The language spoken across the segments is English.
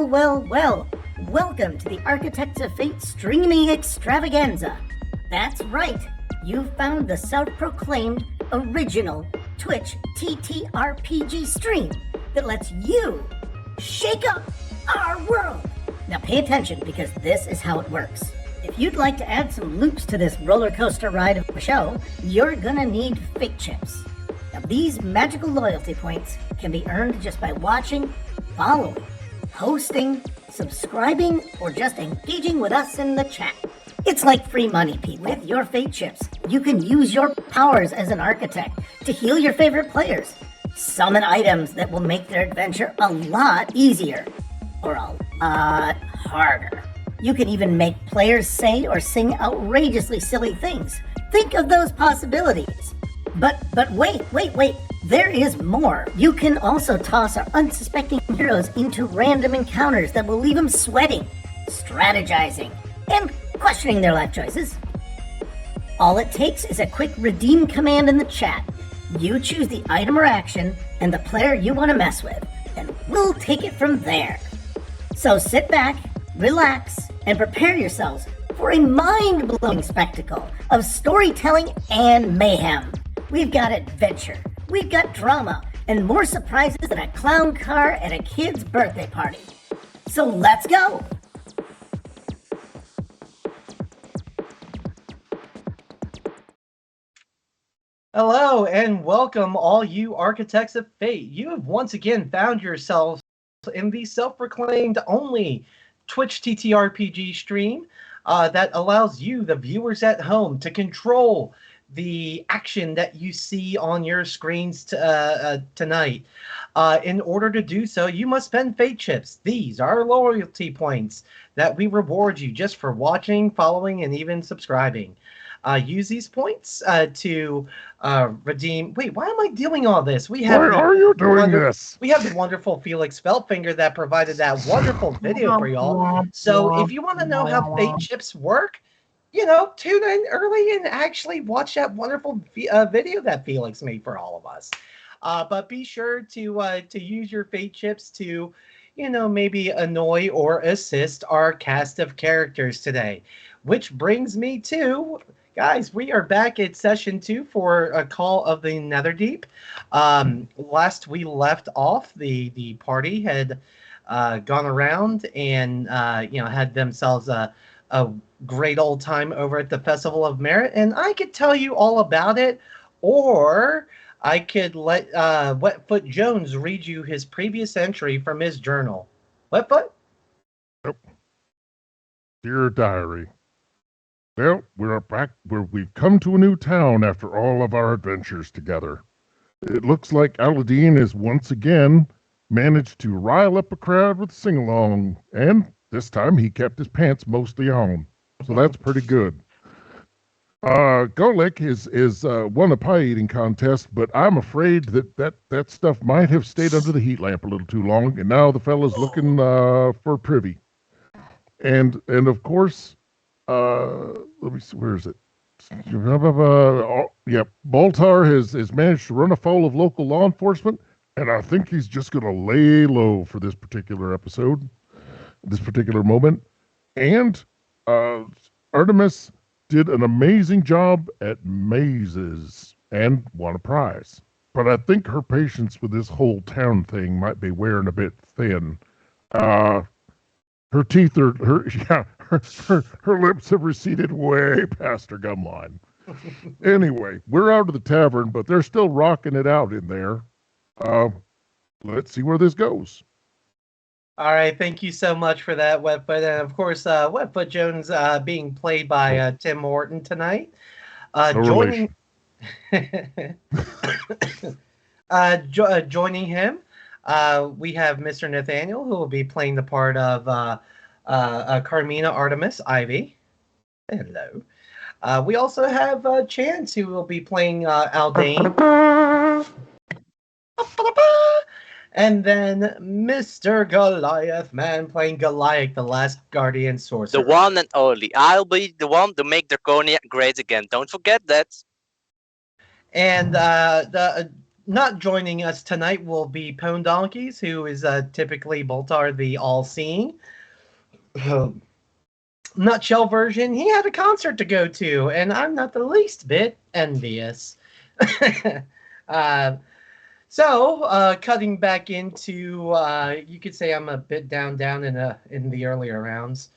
Well, welcome to the Architects of Fate streaming extravaganza. That's right, you've found the self-proclaimed original Twitch TTRPG stream that lets you shake up our world. Now pay attention, because this is how it works. If you'd like to add some loops to this roller coaster ride of a show, you're gonna need fate chips. Now these magical loyalty points can be earned just by watching, following, hosting, subscribing, or just engaging with us in the chat. It's like free money, people. With your fate chips, you can use your powers as an architect to heal your favorite players, summon items that will make their adventure a lot easier, or a lot harder. You can even make players say or sing outrageously silly things. Think of those possibilities. But wait, there is more. You can also toss our unsuspecting heroes into random encounters that will leave them sweating, strategizing, and questioning their life choices. All it takes is a quick redeem command in the chat. You choose the item or action and the player you want to mess with, and we'll take it from there. So sit back, relax, and prepare yourselves for a mind-blowing spectacle of storytelling and mayhem. We've got adventure, we've got drama, and more surprises than a clown car at a kid's birthday party. So let's go! Hello and welcome, all you Architects of Fate. You have once again found yourselves in the self-proclaimed only Twitch TTRPG stream that allows you, the viewers at home, to control the action that you see on your screens tonight. In order to do so, you must spend fate chips. These are loyalty points that we reward you just for watching, following, and even subscribing. Use these points to redeem. Wait, why am I doing all this? Why are you doing this? We have the wonderful Felix Feltfinger that provided that wonderful video for y'all. So if you want to know how fate chips work, tune in early and actually watch that wonderful video that Felix made for all of us. But be sure to use your fate chips to, maybe annoy or assist our cast of characters today. Which brings me to, guys, we are back at session 2 for a Call of the Netherdeep. Last we left off, the party had gone around and had themselves a great old time over at the Festival of Merrit, and I could tell you all about it, or I could let Wetfoot Jones read you his previous entry from his journal. Wetfoot? Yep. Dear Diary. Well, we're back where we've come to a new town after all of our adventures together. It looks like Aladdin has once again managed to rile up a crowd with sing-along, and this time he kept his pants mostly on. So that's pretty good. Golek is won a pie-eating contest, but I'm afraid that stuff might have stayed under the heat lamp a little too long, and now the fella's looking for privy. And of course, let me see, where is it? Baltar has managed to run afoul of local law enforcement, and I think he's just going to lay low for this particular episode, this particular moment. And Artemis did an amazing job at mazes and won a prize. But I think her patience with this whole town thing might be wearing a bit thin. Her teeth are her lips have receded way past her gum line. Anyway, we're out of the tavern, but they're still rocking it out in there. Let's see where this goes. All right, thank you so much for that, Wetfoot. And of course, Wetfoot Jones being played by Tim Morton tonight. Joining joining him, we have Mr. Nathaniel, who will be playing the part of Carmina Artemis Ivy. Hello. We also have Chance, who will be playing Aldane. And then Mr. Goliath Man playing Goliath, the last Guardian Sorcerer. The one and only. I'll be the one to make Draconia great again. Don't forget that. And not joining us tonight will be Pone Donkeys, who is typically Boltar the All-Seeing. Nutshell version, he had a concert to go to, and I'm not the least bit envious. Cutting back into, you could say I'm a bit down in the earlier rounds.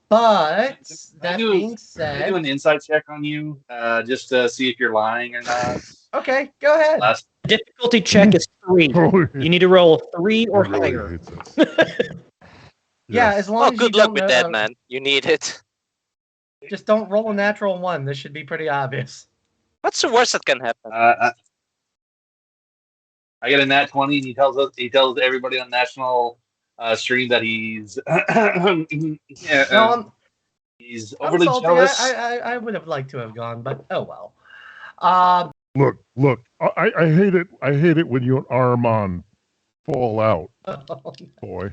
But that being said, can I do an insight check on you, just to see if you're lying or not? Okay, go ahead. Difficulty check is 3. You need to roll 3 or higher. Yeah, as long as you good luck don't with know, that, man. You need it. Just don't roll a natural 1. This should be pretty obvious. What's the worst that can happen? I get a nat 20, and he tells everybody on national stream that he's he's overly jealous. I would have liked to have gone, but oh well. Look. I hate it. I hate it when you and Armand fall out, boy.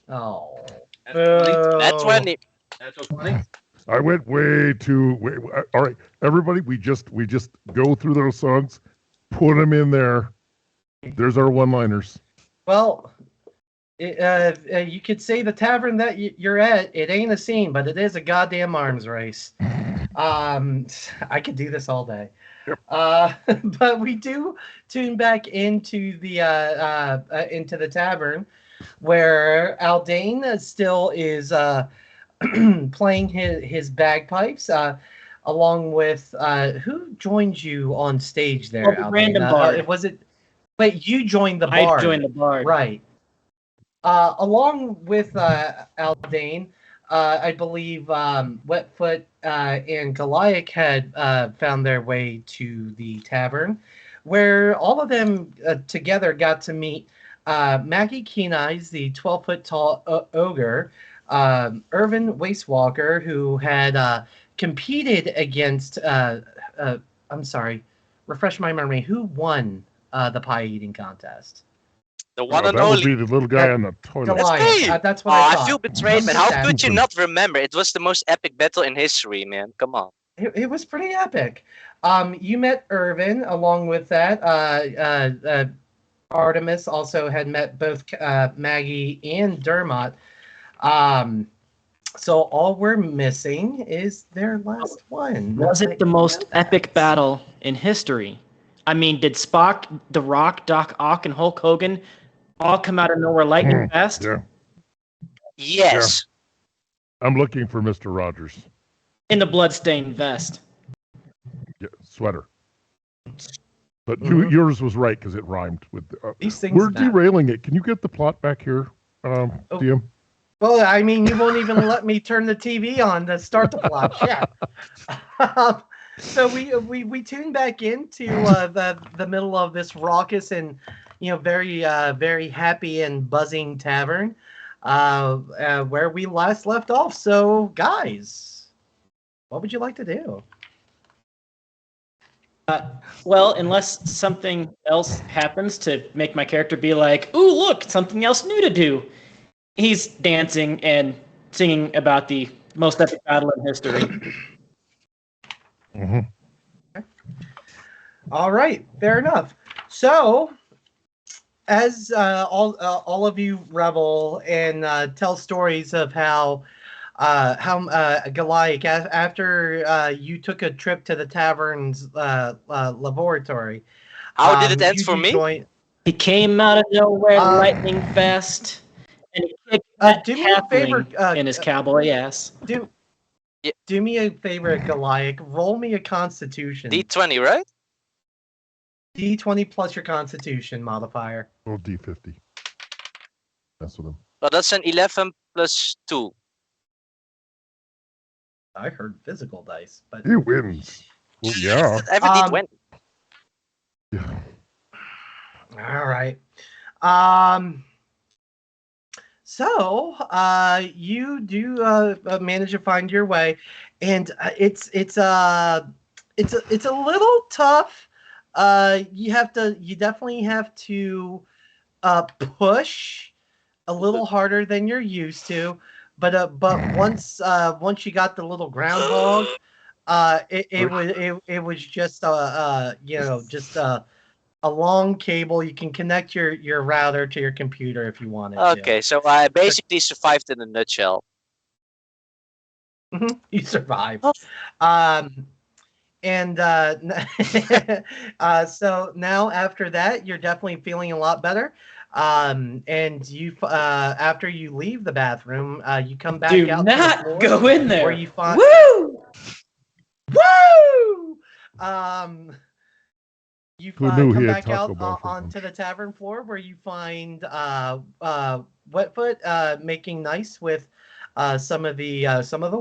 Oh. That's 20. That's 20. I went way too. All right, everybody, we just go through those songs, put them in there. There's our one-liners. Well, you could say the tavern that you're at, it ain't a scene, but it is a goddamn arms race. I could do this all day. Yep. But we do tune back into the tavern, where Aldane still is playing his bagpipes, along with who joined you on stage there? The random bard. Was it? Wait, you joined the bard. I joined the bard. Right. Along with Aldane, I believe Wetfoot and Goliath had found their way to the tavern, where all of them together got to meet Maggie Keen-Eyes, the 12-foot tall ogre, Irvin Wastewalker, who had competed against, I'm sorry, refresh my memory, who won the pie eating contest? The one and that only. Would be the little guy on the toilet. Goliath. That's what I thought. I feel betrayed, man. How could you not remember? It was the most epic battle in history, man. Come on. It was pretty epic. You met Irvin. Along with that, Artemis also had met both Maggie and Dermot. So all we're missing is their last one. Was it the most epic battle in history? I mean, did Spock, The Rock, Doc Ock, and Hulk Hogan all come out of nowhere lightning fast? Yeah. Yes. Yeah. I'm looking for Mr. Rogers. In the bloodstained vest. Yeah, sweater. But yours was right because it rhymed with. These things we're derailing it. Can you get the plot back here, DM? Well, I mean, you won't even let me turn the TV on to start the plot. Yeah. So we tune back into the middle of this raucous and very very happy and buzzing tavern, where we last left off. So guys, what would you like to do? Well, unless something else happens to make my character be like, "Ooh, look, something else new to do." He's dancing and singing about the most epic battle in history. Mm-hmm. Okay. All right, fair enough. So, as all of you revel and tell stories of how Goliath, after you took a trip to the tavern's laboratory, how did it end for me? He came out of nowhere, lightning fast, and he kicked that do me a favor, in his cowboy ass. Do me a favor, Goliath. Roll me a Constitution. D20, right? D20 plus your Constitution modifier. Roll D50. That's with him. Well, that's an 11 plus 2. I heard physical dice, but He wins. Well, yeah. Every D20. Yeah. All right. So you do manage to find your way, and it's a little tough. You definitely have to push a little harder than you're used to, but once you got the little groundhog, it was just long cable. You can connect your router to your computer if you wanted to. Okay, so I basically survived in a nutshell. You survived. Oh. And so now after that, you're definitely feeling a lot better. And you after you leave the bathroom, you come back Do out not to the floor go in there. where you find Woo! You Who knew come he had back Taco out Bell for onto lunch? the tavern floor where you find Wetfoot making nice with some of the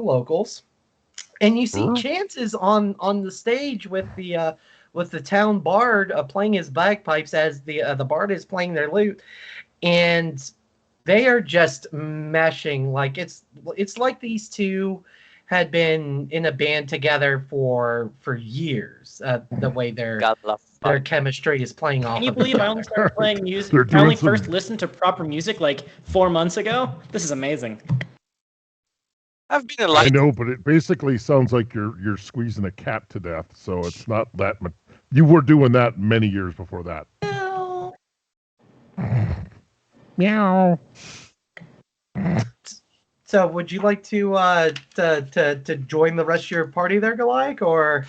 locals, and you see Sure. Chances on the stage with the town bard playing his bagpipes as the bard is playing their lute, and they are just meshing like it's like these two had been in a band together for years. The way God love their fun. chemistry is playing off Can you of believe each I only other. started playing music? They're I doing only some- first listened to proper music like 4 months ago. This is amazing. I've been a I light. know, but it basically sounds like you're squeezing a cat to death. So it's not that much. You were doing that many years before that. Meow. So, would you like to join the rest of your party there, Goliath, or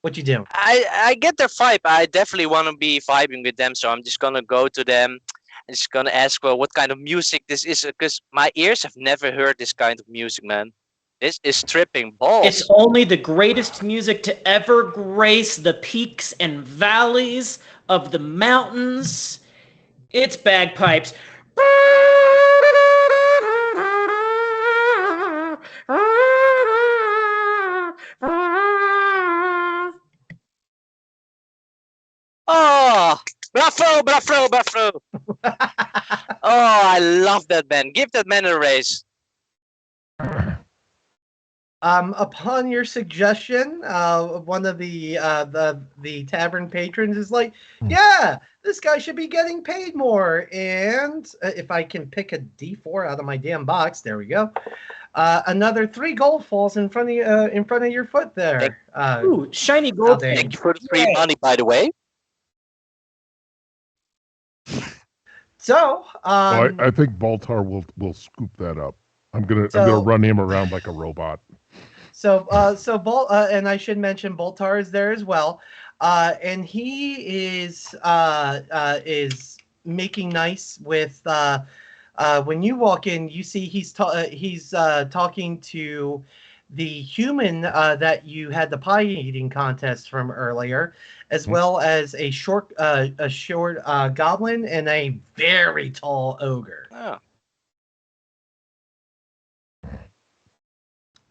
what you do? I get their vibe. I definitely want to be vibing with them, so I'm just gonna go to them. I'm just gonna ask, well, what kind of music this is, because my ears have never heard this kind of music, man. This is tripping balls. It's only the greatest music to ever grace the peaks and valleys of the mountains. It's bagpipes. Oh, bravo, bravo, bravo. Oh, I love that man. Give that man a raise. Upon your suggestion, one of the tavern patrons is like, "Yeah, this guy should be getting paid more." And if I can pick a D4 out of my damn box, there we go. Another 3 gold falls in front of your foot there. Ooh, shiny gold dang. thing. Thank you for the free money, by the way. So, Well, I think Baltar will scoop that up. I'm gonna run him around like a robot. So and I should mention Boltar is there as well, and he is making nice with. When you walk in, you see he's talking to the human that you had the pie eating contest from earlier, as well as a short goblin and a very tall ogre. Oh.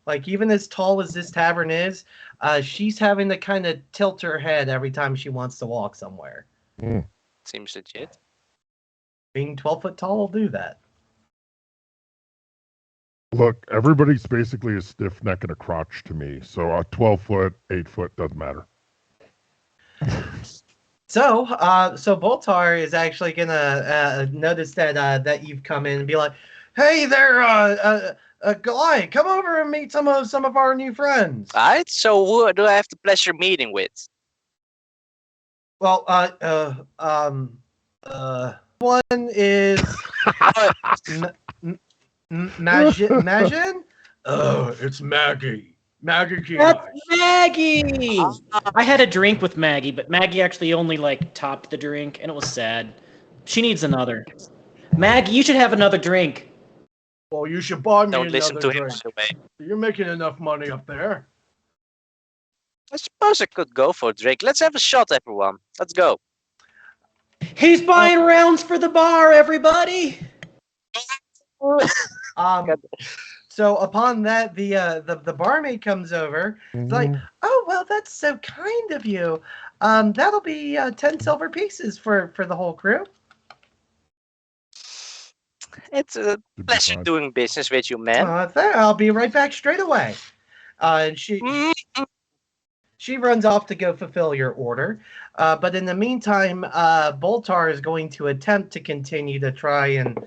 Like, even as tall as this tavern is, she's having to kind of tilt her head every time she wants to walk somewhere. Seems legit. Being 12 foot tall will do that. Look, everybody's basically a stiff neck and a crotch to me. So a 12 foot, 8 foot doesn't matter. So Boltar is actually gonna notice that you've come in and be like, "Hey there, Guy, come over and meet some of our new friends." Alright, so who do I have the pleasure meeting with? Well, one is Majin. Oh, it's Maggie. Maggie. That's Maggie! I had a drink with Maggie, but Maggie actually only topped the drink, and it was sad. She needs another. Maggie, you should have another drink. Well, you should buy me Don't another listen to him, drink. by the way. You're making enough money up there. I suppose I could go for a drink. Let's have a shot, everyone. Let's go. He's buying rounds for the bar, everybody! So upon that, the barmaid comes over. It's like, "Oh, well, that's so kind of you. That'll be 10 silver pieces for the whole crew." It's a pleasure doing business with you, man. There, I'll be right back straight away. And she runs off to go fulfill your order. But in the meantime, Boltar is going to attempt to continue to try and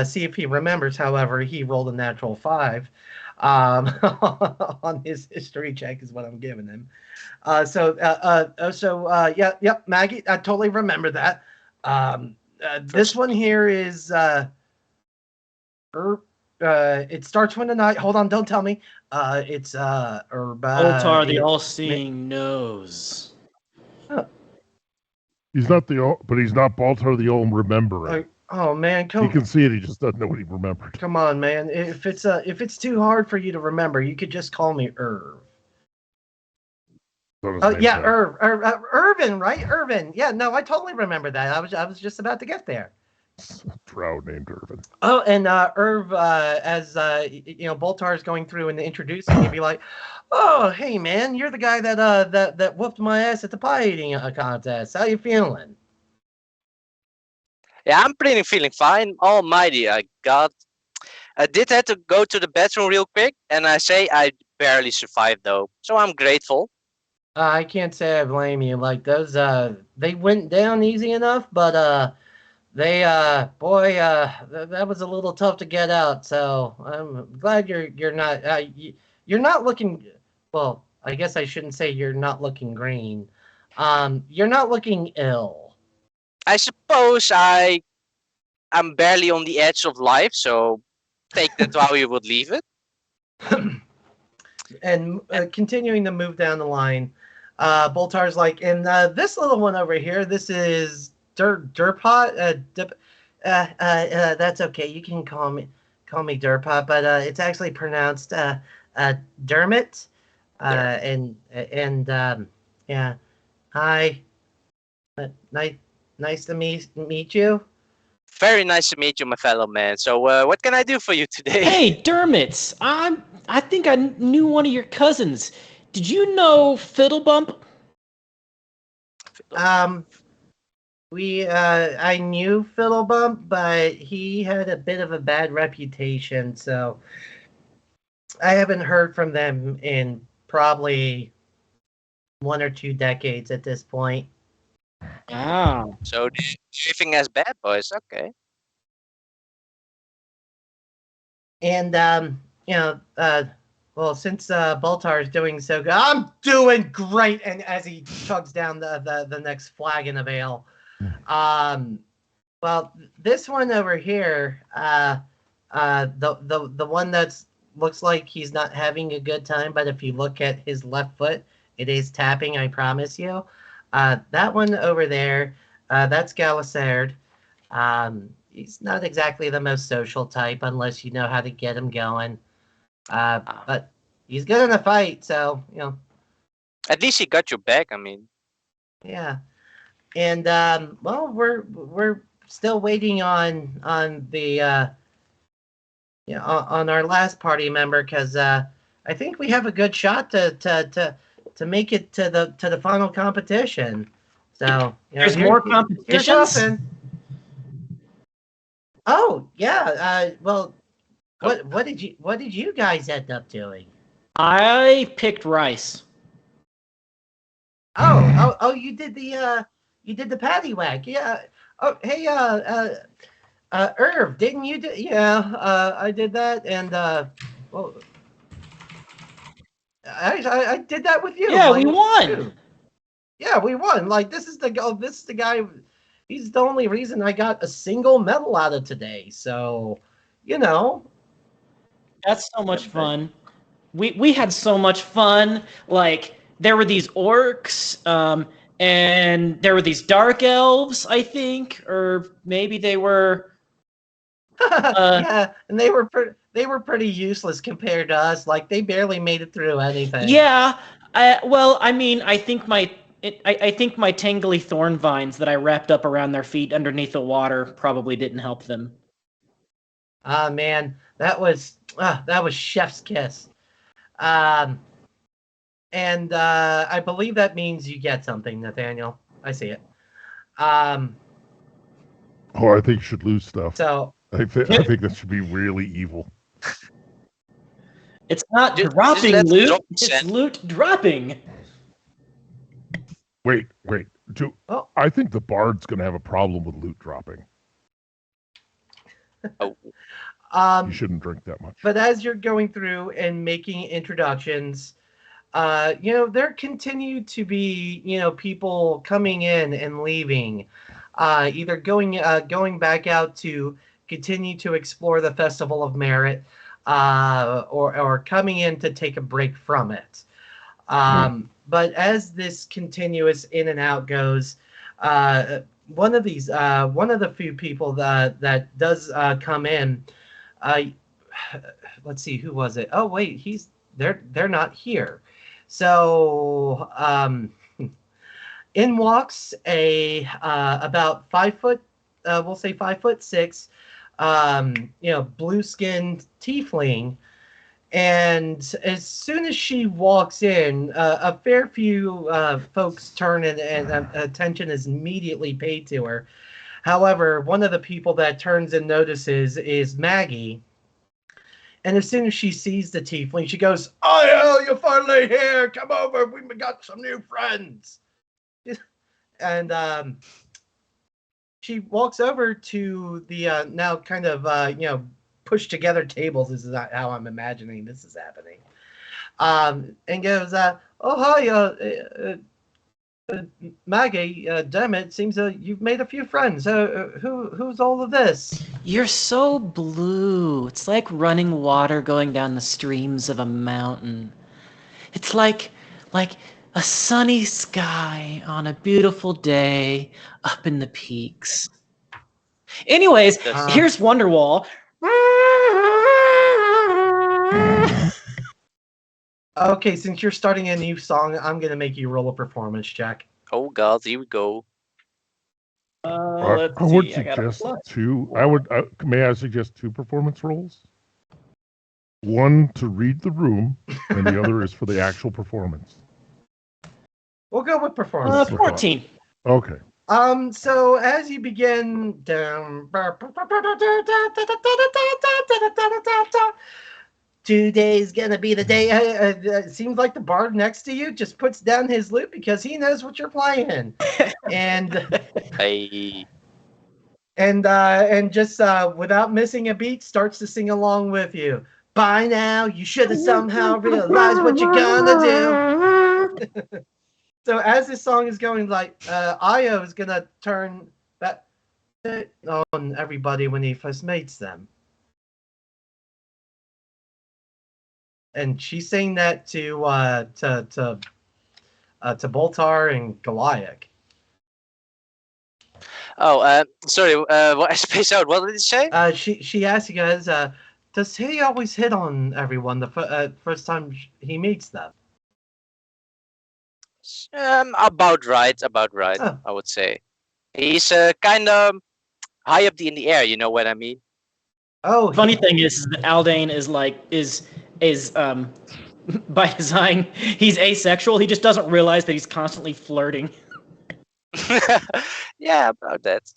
see if he remembers. However, he rolled a natural 5. on his history check is what I'm giving him. Yeah, yep, Maggie, I totally remember that. This one here is it starts with an I. Hold on, don't tell me. It's Oltar, the all-seeing knows. He's not but he's not Baltar the All Remembering. Oh man, he can see it. He just doesn't know what he remembered. Come on, man. If it's too hard for you to remember, you could just call me Irv. Oh yeah, Irvin, right? Irvin. Yeah, no, I totally remember that. I was just about to get there. Drow named Irvin. Oh, and Irv, as Boltar's going through and introducing, he'd be like, "Oh, hey man, you're the guy that whooped my ass at the pie eating contest. How you feeling?" Yeah, I'm feeling fine. Almighty, I did have to go to the bathroom real quick, and I say I barely survived though, so I'm grateful. I can't say I blame you. Like those, they went down easy enough, but that was a little tough to get out. So I'm glad you're not looking. Well, I guess I shouldn't say you're not looking green. You're not looking ill. I suppose I'm barely on the edge of life, so take that how you would leave it. And continuing to move down the line, Boltar's like, and this little one over here, this is Durpot. That's okay. You can call me Durpot, but it's actually pronounced Dermot. Yeah. Hi. Nice to meet you. Very nice to meet you, my fellow man. So, what can I do for you today? Hey, Dermot! I think I knew one of your cousins. Did you know Fiddlebump? I knew Fiddlebump, but he had a bit of a bad reputation, so I haven't heard from them in probably 1 or 2 decades at this point. Oh. So, everything as bad boys, okay. And, well, since Boltar is doing so good, I'm doing great. And as he chugs down the next flagon of ale, well, this one over here, the one that's looks like he's not having a good time, but if you look at his left foot, it is tapping. I promise you. That one over there, that's Galasard. He's not exactly the most social type unless you know how to get him going. But he's good in a fight, so At least he got your back. I mean, yeah. And well, we're still waiting on the on our last party member because I think we have a good shot to make it to the final competition. So there's more competitions. Oh yeah. Well, what did you guys end up doing? I picked rice. Oh! You did the patty whack. Yeah. Oh, hey, Irv, didn't you do? Yeah, I did that, and well, I did that with you. Yeah, like, we won. Too. Yeah, we won. Like this is the guy. He's the only reason I got a single medal out of today. So, that's so much fun. We had so much fun. Like there were these orcs, and there were these dark elves, I think, or maybe they were. Yeah, and they were pretty useless compared to us. Like they barely made it through anything. Yeah. Well, I mean, I think my tangly thorn vines that I wrapped up around their feet underneath the water probably didn't help them. Ah, man, that was chef's kiss. And I believe that means you get something, Nathaniel. I see it. Oh, I think you should lose stuff. So I think that should be really evil. It's not dropping loot. It's loot dropping. Wait. I think the bard's going to have a problem with loot dropping. Oh. You shouldn't drink that much. But as you're going through and making introductions, there continue to be, people coming in and leaving, either going back out to continue to explore the Festival of Merrit, or coming in to take a break from it. But as this continuous in and out goes, one of the few people that does come in, let's see, who was it? Oh wait, they're not here. So in walks a about 5 foot, we'll say 5'6", blue-skinned tiefling. And as soon as she walks in, a fair few folks turn and attention is immediately paid to her. However, one of the people that turns and notices is Maggie. And as soon as she sees the tiefling, she goes, "Oh, you're finally here! Come over, we got some new friends." And she walks over to the now kind of pushed together tables. This is not how I'm imagining this is happening. And goes, "Oh hi, Maggie. Damn it, seems you've made a few friends. Who's all of this?" You're so blue. It's like running water going down the streams of a mountain. It's like a sunny sky on a beautiful day up in the peaks. Anyways, here's Wonderwall. Okay, since you're starting a new song, I'm gonna make you roll a performance check. Oh God, here we go. I would suggest two. May I suggest two performance roles? One to read the room, and the other is for the actual performance. We'll go with performance. 14. Okay. So as you begin today's gonna be the day. It seems like the bard next to you just puts down his lute because he knows what you're playing, and Hey. and just without missing a beat, starts to sing along with you. By now, you should have somehow realized what you're gonna do. So as this song is going, like Io is gonna turn back on everybody when he first meets them. And she's saying that to Boltar and Goliath. Oh, sorry. What I spaced out. What did it say? She asked you guys, does he always hit on everyone the first time he meets them? About right. Oh. I would say he's kind of high up in the air. You know what I mean? Oh, Funny thing is that Aldane is by design, he's asexual. He just doesn't realize that he's constantly flirting. Yeah, about that.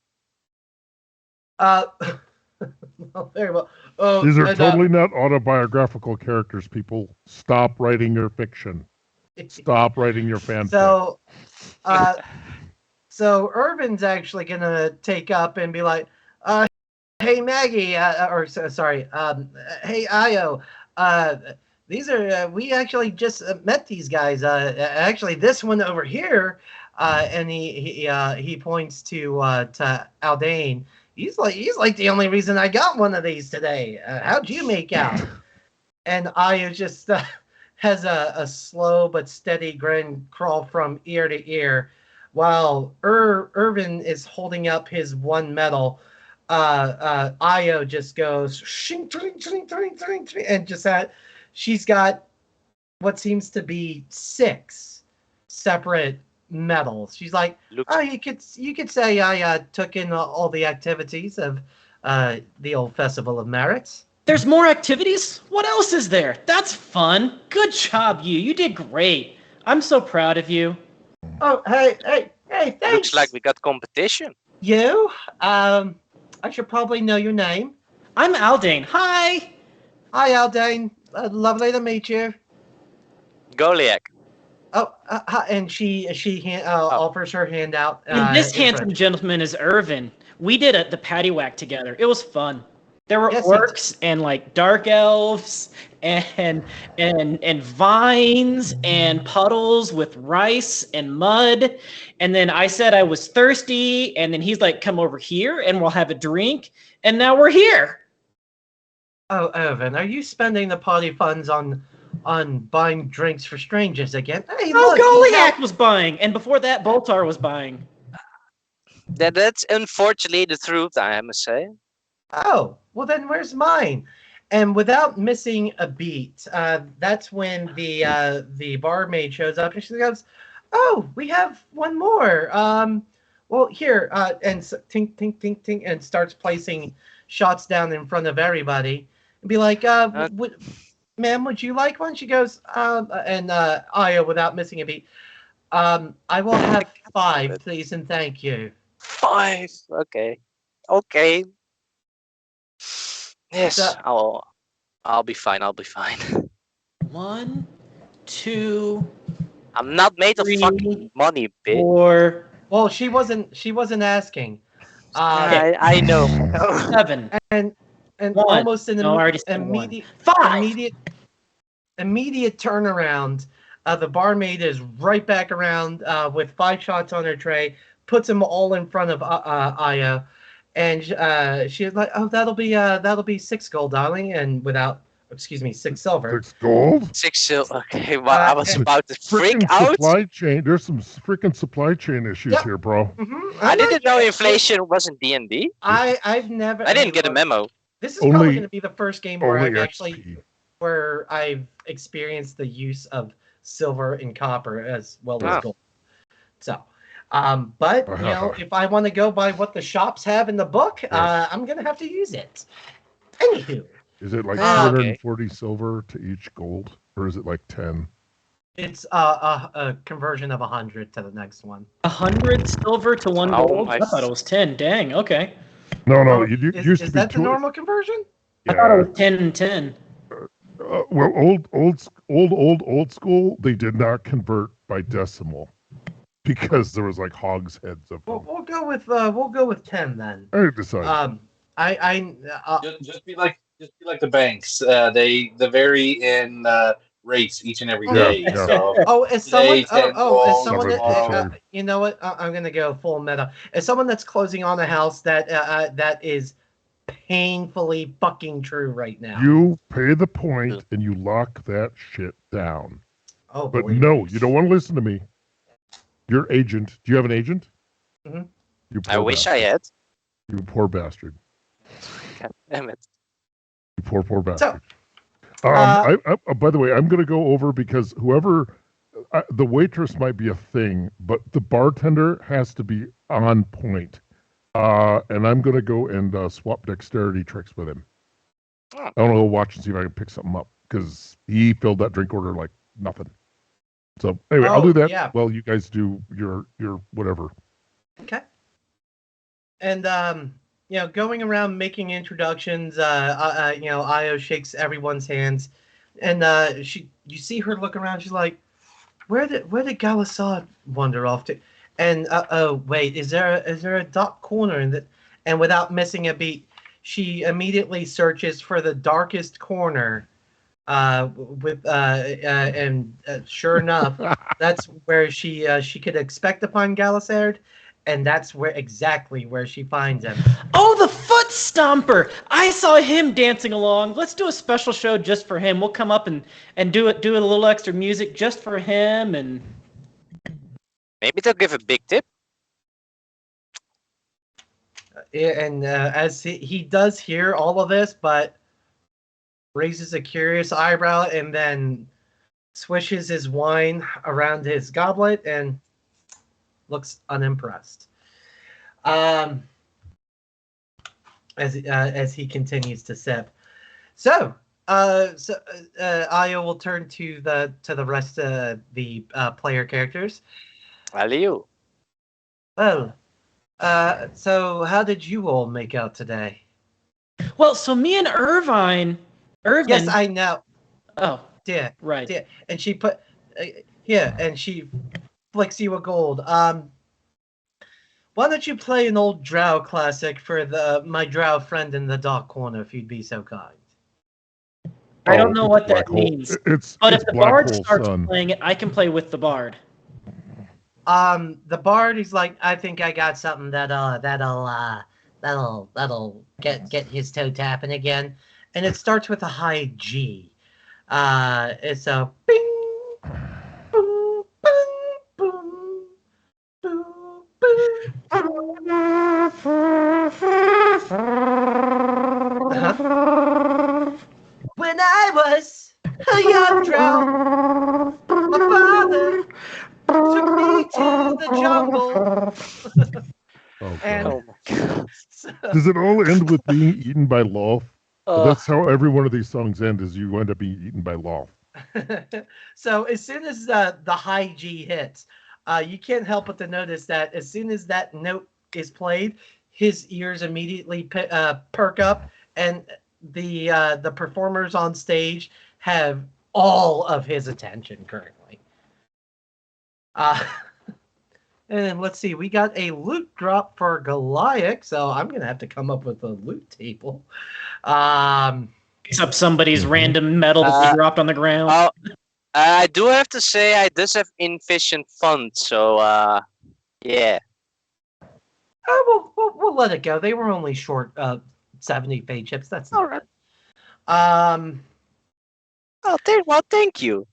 Well, very well. Oh, These are totally not autobiographical characters, people. Stop writing your fiction. Stop writing your fanfic. So Irvin's actually gonna take up and be like, "Hey Maggie, hey Io, these are we actually just met these guys. Actually, this one over here." And he points to Aldane. He's like the only reason I got one of these today. How'd you make out? And Io just has a slow but steady grin crawl from ear to ear, while Irvin is holding up his one medal. Io just goes shing, tring, tring, tring, tring, tring, and just she's got what seems to be 6 separate medals. She's like, you could say I took in all the activities of the old Festival of Merrit. There's more activities? What else is there? That's fun. Good job, you. You did great. I'm so proud of you. Oh, hey, thanks. Looks like we got competition. You? I should probably know your name. I'm Aldane. Hi. Hi, Aldane. Lovely to meet you. Goliath. Oh, and she offers her hand out. And this in handsome French. gentleman is Irvin. We did the patty whack together. It was fun. There were Yes, orcs and like dark elves and vines and puddles with rice and mud. And then I said I was thirsty, and then he's like, "Come over here and we'll have a drink." And now we're here. Oh, Irvin, are you spending the party funds on buying drinks for strangers again? Hey, Oh, look, Goliath was buying, and before that, Boltar was buying. That's unfortunately the truth, I must say. Oh, well then where's mine? And without missing a beat, that's when the barmaid shows up and she goes, "Oh, we have one more. Well here," and tink tink tink tink, and starts placing shots down in front of everybody, and be like, "Ma'am, would you like one?" She goes, and Aya, without missing a beat, "I will have 5, please, and thank you." 5. Okay. Okay. Yes, So- I'll be fine. I'll be fine. 1, 2, I'm not made of 3, fucking money, bitch. 4, Well, she wasn't asking. I know. 7. And One. almost an No, I already said one. immediate 5. immediate turnaround. The barmaid is right back around with 5 shots on her tray, puts them all in front of Aya, and she's like, "Oh, that'll be 6 gold, darling," and excuse me, 6 silver. 6 gold? 6 silver. Okay, well, I was about to freak Frickin' out. supply chain. There's some freaking supply chain issues Yep. here, bro. Mm-hmm. I didn't know inflation wasn't D&D. I've never. I didn't get a memo. This is Only- probably going to be the first game where Only I've actually XP. where I've experienced the use of silver and copper as well as Wow. gold. So, but you know, if I want to go by what the shops have in the book, I'm gonna have to use it. Anywho, Is it like Ah, 240 silver to each gold, or is it like 10? it's a conversion of 100 to the next one. 100 silver to 1 Oh, gold? my I thought it was 10. Dang, okay. No, Oh, it used is to be that the 2. normal conversion? I thought Yeah. it was 10 and 10. Well, old school, they did not convert by decimal because there was like hogsheads of Well, them. we'll go with 10 then. I decided. Just be like the banks. They vary in rates each and every day. Yeah. So Oh, as someone, Today, 10 as gold, someone that, tomorrow. you know what? I'm gonna go full meta. As someone that's closing on a house that is painfully fucking true right now. You pay the point and you lock that shit down. Oh, But believe no, me. you don't want to listen to me. Your agent. Do you have an agent? Mhm. You I poor wish bastard. I had. You poor bastard. God damn it. You poor bastard. uh, By the way, I'm going to go over because whoever, the waitress might be a thing, but the bartender has to be on point. And I'm going to go and swap dexterity tricks with him. Oh. I want to go watch and see if I can pick something up because he filled that drink order like nothing. So anyway, I'll do that. Yeah. Well, you guys do your whatever. Okay. And you know, going around making introductions, you know, Io shakes everyone's hands, and you see her look around. She's like, "Where did Galasad wander off to?" And oh wait, is there a dark corner in that? And without missing a beat, she immediately searches for the darkest corner. Sure enough, that's where she could expect upon Galasard. And that's exactly where she finds him. Oh, the foot stomper! I saw him dancing along. Let's do a special show just for him. We'll come up and do a little extra music just for him. And Maybe they'll give a big tip. And as he does hear all of this, but raises a curious eyebrow and then swishes his wine around his goblet and looks unimpressed. As he continues to sip. So Io will turn to the rest of the player characters. Aliu. Well, so how did you all make out today? well, so me and Irvin. Yes, I know. Oh, Yeah, right. yeah. And she put here, and she flicks you a gold. why don't you play an old Drow classic for my Drow friend in the dark corner, if you'd be so kind? I don't know it's what Black that Hole. means. It's But it's if the Black bard Hole starts Sun. playing it, I can play with the bard. The bard is like, I think I got something that'll get his toe tapping again, and it starts with a high G. It's a bing, boom, boom, boom, boom, boom. When I was a young drow, my father took me to the jungle. Oh, And God. Oh my god. Does it all end with being eaten by Loth? Uh, That's how every one of these songs end, is you end up being eaten by Loth. so as soon as the high G hits, you can't help but to notice that as soon as that note is played, his ears immediately perk up, and the performers on stage have all of his attention currently. And let's see, we got a loot drop for Goliath, so I'm gonna have to come up with a loot table. Picks up somebody's random medal that they dropped on the ground. oh, I do have to say I does have inefficient funds, so yeah. Oh, we'll let it go. They were only short 70 fade chips. That's All not right. bad. Well, thank you.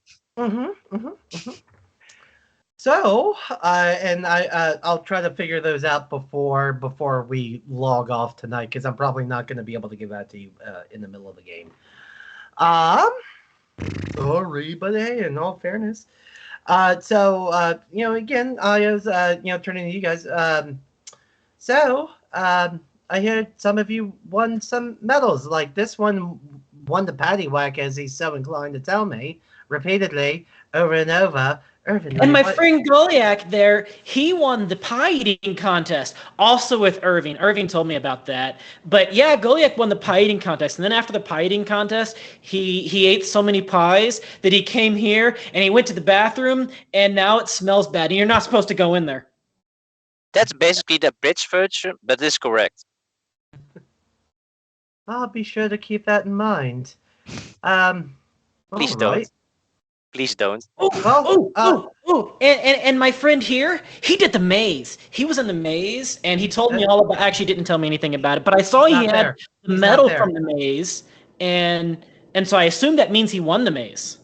So, I'll try to figure those out before we log off tonight, because I'm probably not going to be able to give that to you in the middle of the game. Sorry, but hey, in all fairness. So, again, I was, turning to you guys. I heard some of you won some medals. Like this one won the patty whack, as he's so inclined to tell me repeatedly over and over. Irvin, And my friend Goliath there, he won the pie eating contest, also with Irving. Irving told me about that. But yeah, Goliath won the pie eating contest. And then after the pie eating contest, he ate so many pies that he came here and he went to the bathroom, and now it smells bad. And you're not supposed to go in there. That's basically the bridge version, but it's correct. I'll be sure to keep that in mind. Please don't. Please don't. And my friend here, he did the maze. He was in the maze, and he told me all about. Actually, didn't tell me anything about it, but I saw he had the medal from the maze, and so I assume that means he won the maze.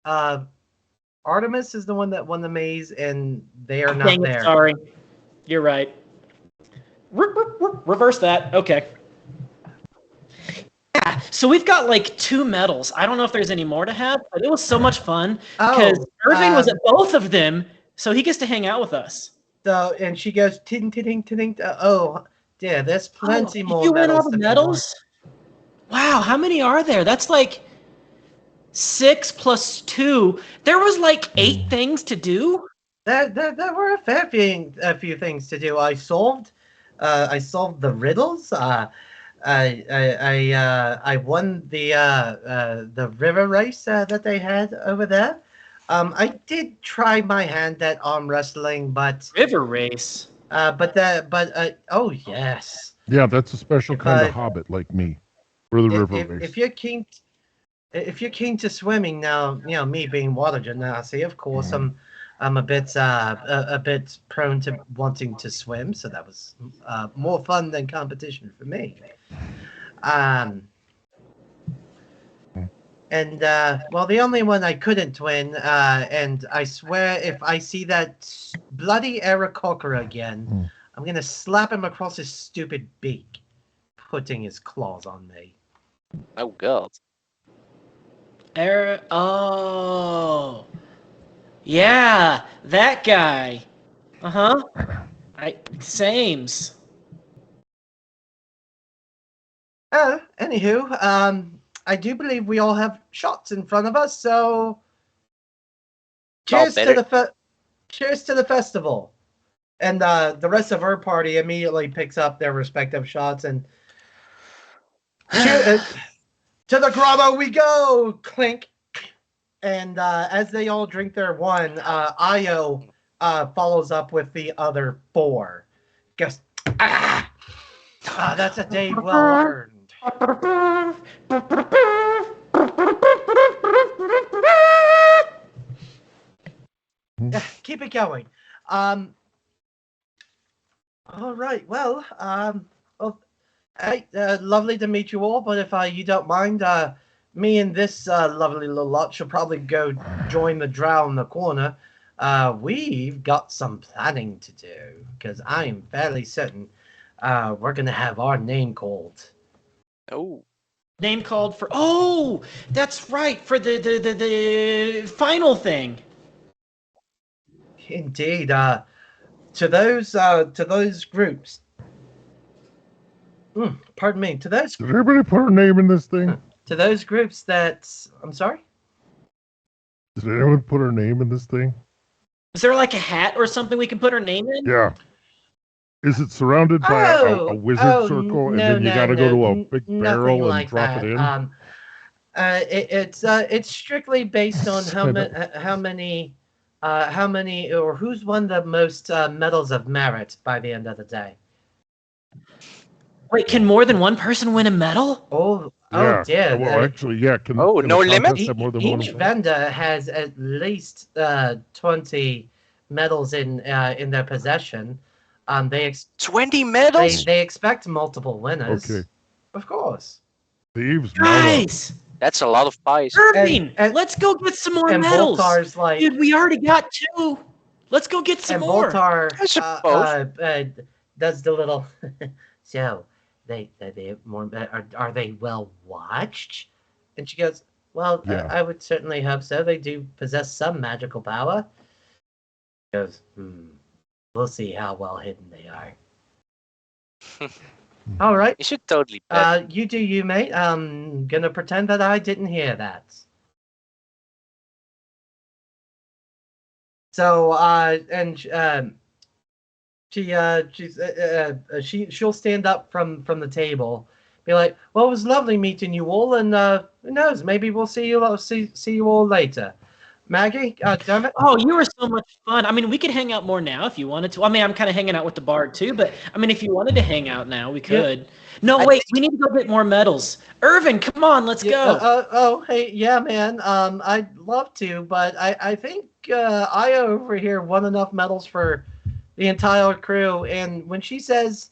Artemis is the one that won the maze, and they are not there. Sorry, you're right. Reverse that. Okay. Yeah, so we've got like 2 medals. I don't know if there's any more to have, but it was so much fun because Irving was at both of them, so he gets to hang out with us. So, and she goes, ting, ting, ting. Oh, yeah, there's plenty more. You win all the medals? Wow, how many are there? That's like 6 plus 2. There was like 8 things to do. There were a few things to do. I solved the riddles. I won the river race that they had over there. I did try my hand at arm wrestling, but river race. Oh yes. Yeah, that's a special kind of hobbit like me for the river race. If you're keen to swimming now, me being water genasi, of course, I'm a bit prone to wanting to swim, so that was more fun than competition for me. The only one I couldn't win, and I swear if I see that bloody Eric Cocker again, I'm gonna slap him across his stupid beak, putting his claws on me. Oh God. Eric. Oh. Yeah, that guy. Sames. Anywho, I do believe we all have shots in front of us, so cheers to the festival. And the rest of her party immediately picks up their respective shots and cheers, to the grotto we go, clink. And as they all drink their one, Io follows up with the other 4. Goes, that's a day well earned. Yeah, keep it going. All right. Well, hey, lovely to meet you all. But if you don't mind, me and this lovely little lot should probably go join the drow in the corner. We've got some planning to do because I am fairly certain we're gonna have our name called. Oh. Name called for. Oh, that's right, for the final thing. Indeed. To those groups. Pardon me. To those. Did everybody put her name in this thing? To those groups that. I'm sorry. Did anyone put her name in this thing? Is there like a hat or something we can put her name in? Yeah. Is it surrounded by a wizard circle, and then you got to go to a big barrel and like drop that. it in? It's strictly based on how many or who's won the most medals of merit by the end of the day. Wait, can more than one person win a medal? Oh Yeah. dear. Well, actually, yeah. Can Oh, can no a contest limit? have more than Each one? vendor has at least 20 medals in their possession. They 20 medals? they expect multiple winners. Okay. Of course. Thieves, Guys, That's a lot of pies. Irving, and- let's go get some more And medals. Boltar's like, Dude, we already got 2. Let's go get some and more. Boltar I suppose. does the little. So they more are they well watched? And she goes, well, Yeah. I would certainly hope so. They do possess some magical power. She goes, we'll see how well hidden they are. All right. You should totally bet. You do you, mate. I'm gonna pretend that I didn't hear that. So, she'll stand up from the table, be like, "Well, it was lovely meeting you all, and who knows, maybe we'll see you all later." Maggie, damn it. Oh, you were so much fun. I mean, we could hang out more now if you wanted to. I mean, I'm kind of hanging out with the bard too, but I mean, if you wanted to hang out now, we could. No, wait, we need to go get more medals. Irvin, come on, let's go. Hey, yeah, man. I'd love to, but I think Aya over here won enough medals for the entire crew. And when she says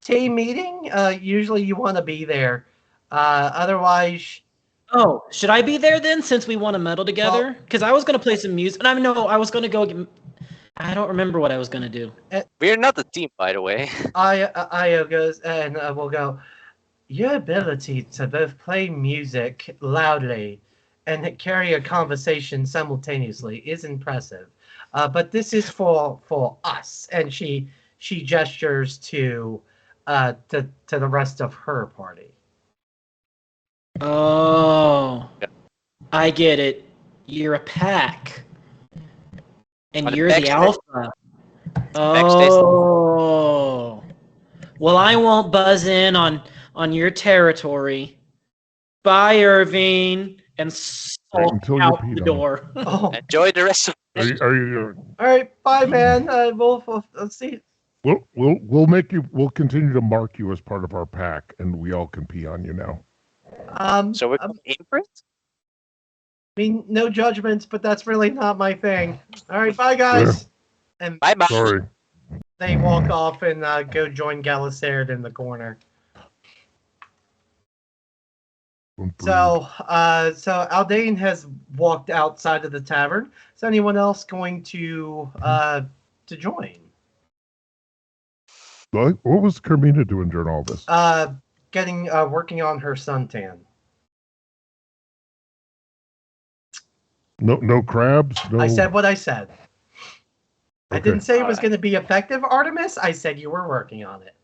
team meeting, usually you want to be there. Otherwise. Oh, should I be there then, since we won a medal together? Because I was going to play some music. And I was going to go. I don't remember what I was going to do. We're not a team, by the way. Io goes, and we'll go, your ability to both play music loudly and carry a conversation simultaneously is impressive. But this is for us. And she gestures to the rest of her party. Oh, I get it. You're a pack. And you're the alpha. Oh. Well, I won't buzz in on your territory. Bye, Irving. And sulk out the door. Enjoy the rest of Are you all right, bye, man. We'll see. We'll continue to mark you as part of our pack, and we all can pee on you now. So we're going imprint? I mean, no judgments, but that's really not my thing. All right, bye, guys. Yeah. And bye. Sorry. They walk off and go join Galasard in the corner. So Aldane has walked outside of the tavern. Is anyone else going to join? What was Carmina doing during all this? Working on her suntan. No crabs. No. I said what I said. Okay. I didn't say it was going to be effective, Artemis. I said you were working on it.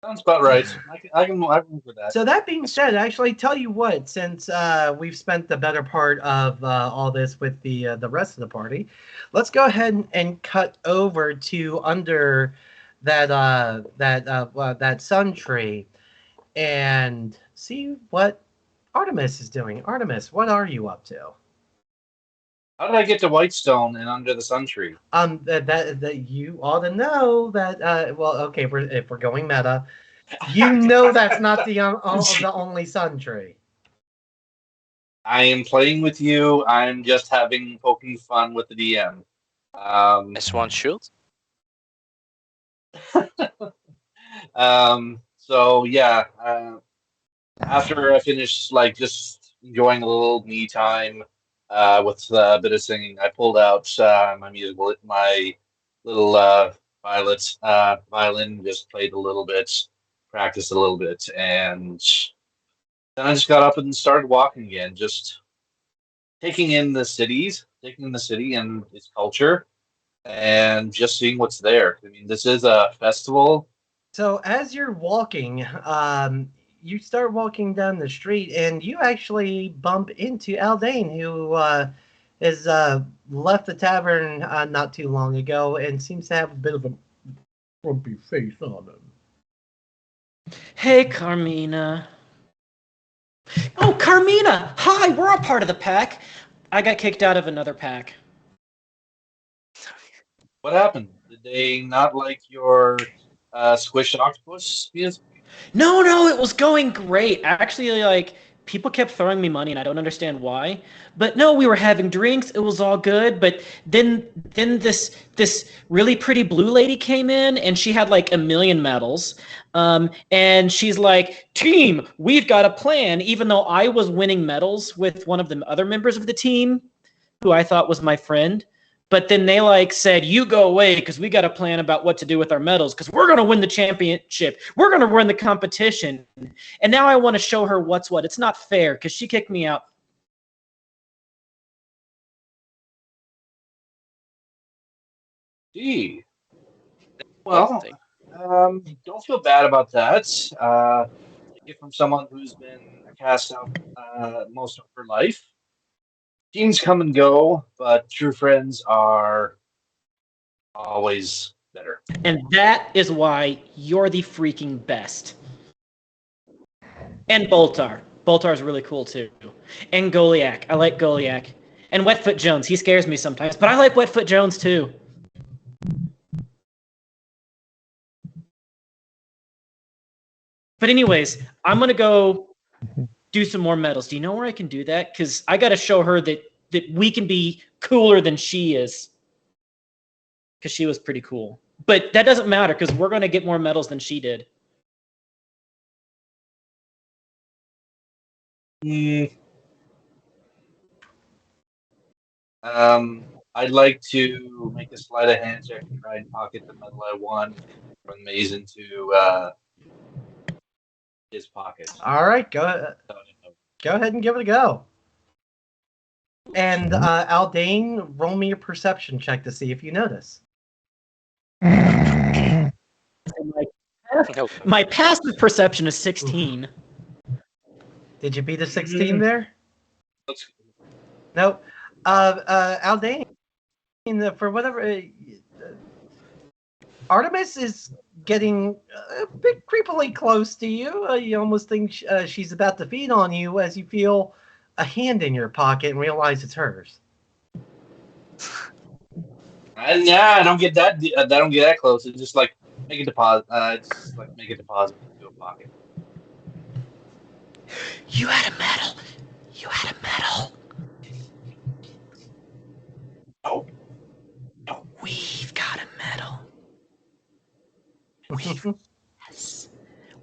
Sounds about right. I can work with that. So that being said, actually, tell you what, since we've spent the better part of all this with the rest of the party, let's go ahead and cut over to under that sun tree and see what Artemis is doing. Artemis, what are you up to? How did I get to Whitestone and Under the Sun Tree? That you ought to know that. Well, okay, if we're going meta, you know that's not the only sun tree. I am playing with you. I'm just poking fun with the DM. As one should. So yeah, after I finished like just enjoying a little me time with a bit of singing, I pulled out my little violin, just played a little bit, practiced a little bit, and then I just got up and started walking again, just taking in the city and its culture, and just seeing what's there. I mean, this is a festival. So as you're walking, you start walking down the street, and you actually bump into Aldane, who has left the tavern not too long ago, and seems to have a bit of a grumpy face on him. Hey, Carmina. Oh, Carmina! Hi, we're a part of the pack. I got kicked out of another pack. What happened? Did they not like your squished octopus music? No, it was going great. Actually, like, people kept throwing me money, and I don't understand why. But no, we were having drinks. It was all good. But then this really pretty blue lady came in, and she had like 1,000,000 medals. And she's like, "Team, we've got a plan." Even though I was winning medals with one of the other members of the team, who I thought was my friend. But then they like said, "You go away because we got a plan about what to do with our medals because we're going to win the championship. We're going to win the competition." And now I want to show her what's what. It's not fair because she kicked me out. Gee. Well, don't feel bad about that. Take it from someone who's been a cast out most of her life. Teams come and go, but true friends are always better. And that is why you're the freaking best. And Boltar. Boltar's really cool too. And Goliath. I like Goliath. And Wetfoot Jones. He scares me sometimes, but I like Wetfoot Jones too. But anyways, I'm going to go do some more medals. Do you know where I can do that? Because I got to show her that we can be cooler than she is. Because she was pretty cool. But that doesn't matter because we're going to get more medals than she did. I'd like to make a sleight of hand check to try and pocket the medal I won from Maze into his pocket. All right, go ahead and give it a go. And Aldane, roll me a perception check to see if you notice. My passive perception is 16. Did you beat a 16 there? Nope. Aldane, for whatever, Artemis is getting a bit creepily close to you. You almost think she's about to feed on you as you feel a hand in your pocket and realize it's hers. Yeah, I don't get that. I don't get that close. It's just like make a deposit. It's like make a deposit into a pocket. You had a medal. You had a medal. Oh. We've got a medal. Yes.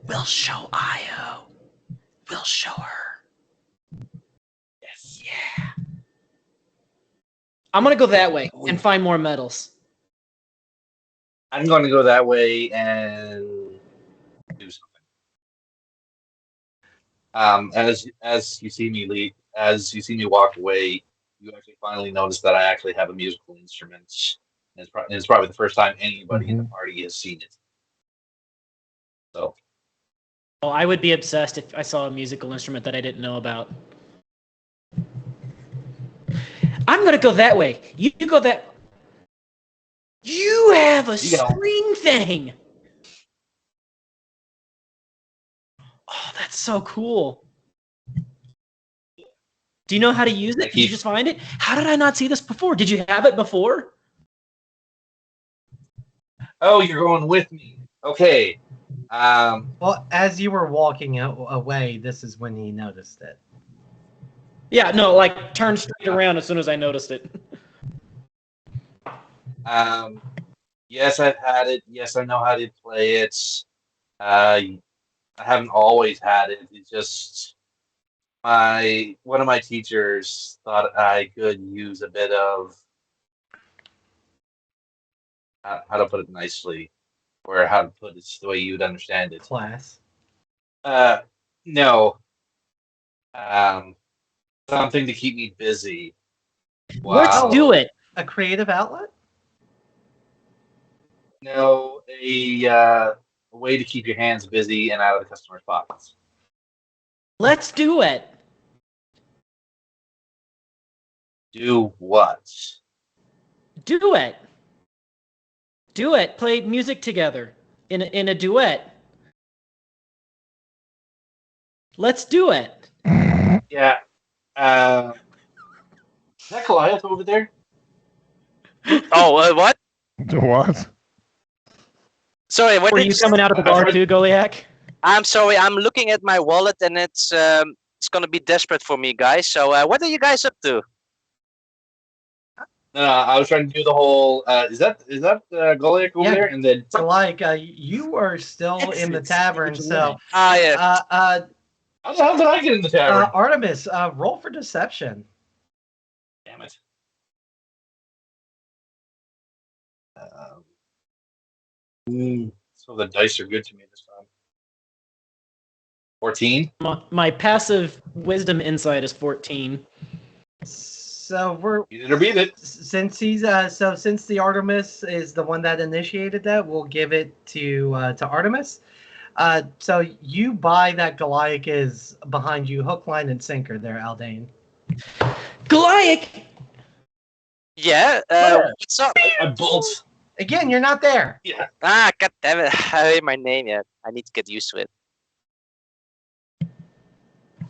We'll show Io. We'll show her. Yes. Yeah. I'm going to go that way and find more medals. I'm going to go that way and do something. As you see me walk away, you actually finally notice that I actually have a musical instrument. And it's probably the first time anybody in the party has seen it. So. Oh, I would be obsessed if I saw a musical instrument that I didn't know about. I'm going to go that way. You go that. You have a string thing. Oh, that's so cool. Do you know how to use it? Did you just find it? How did I not see this before? Did you have it before? Oh, you're going with me. Okay. Well, as you were walking away, this is when he noticed it. Yeah, no, like turned straight around as soon as I noticed it. Yes, I've had it. Yes, I know how to play it. I haven't always had it. It's just one of my teachers thought I could use a bit of how to put it nicely, or how to put it the way you'd understand it. Class. No. Something to keep me busy. Wow. Let's do it. A creative outlet? No, a way to keep your hands busy and out of the customer's pockets. Let's do it. Do what? Do it. Do it. Play music together in a duet. Let's do it. Yeah. Is that Goliath over there? Oh, what? What? Sorry, what Were did you coming out of the bar too, Goliath? I'm sorry, I'm looking at my wallet and it's gonna be desperate for me, guys. So what are you guys up to? No, I was trying to do the whole. Is that Goliath over there? And then So, like, you are still in the tavern, so... yeah. How the hell did I get in the tavern? Artemis, roll for deception. Damn it. So the dice are good to me this time. 14? My passive wisdom insight is 14. So we're... You did or beat it. Since he's since the Artemis is the one that initiated that, we'll give it to Artemis. So you buy that Goliath is behind you, hook, line, and sinker there, Aldane. Goliath! Yeah, what's up? I bolt. Again, you're not there. Yeah. Ah, god damn it. I heard my name yet. I need to get used to it.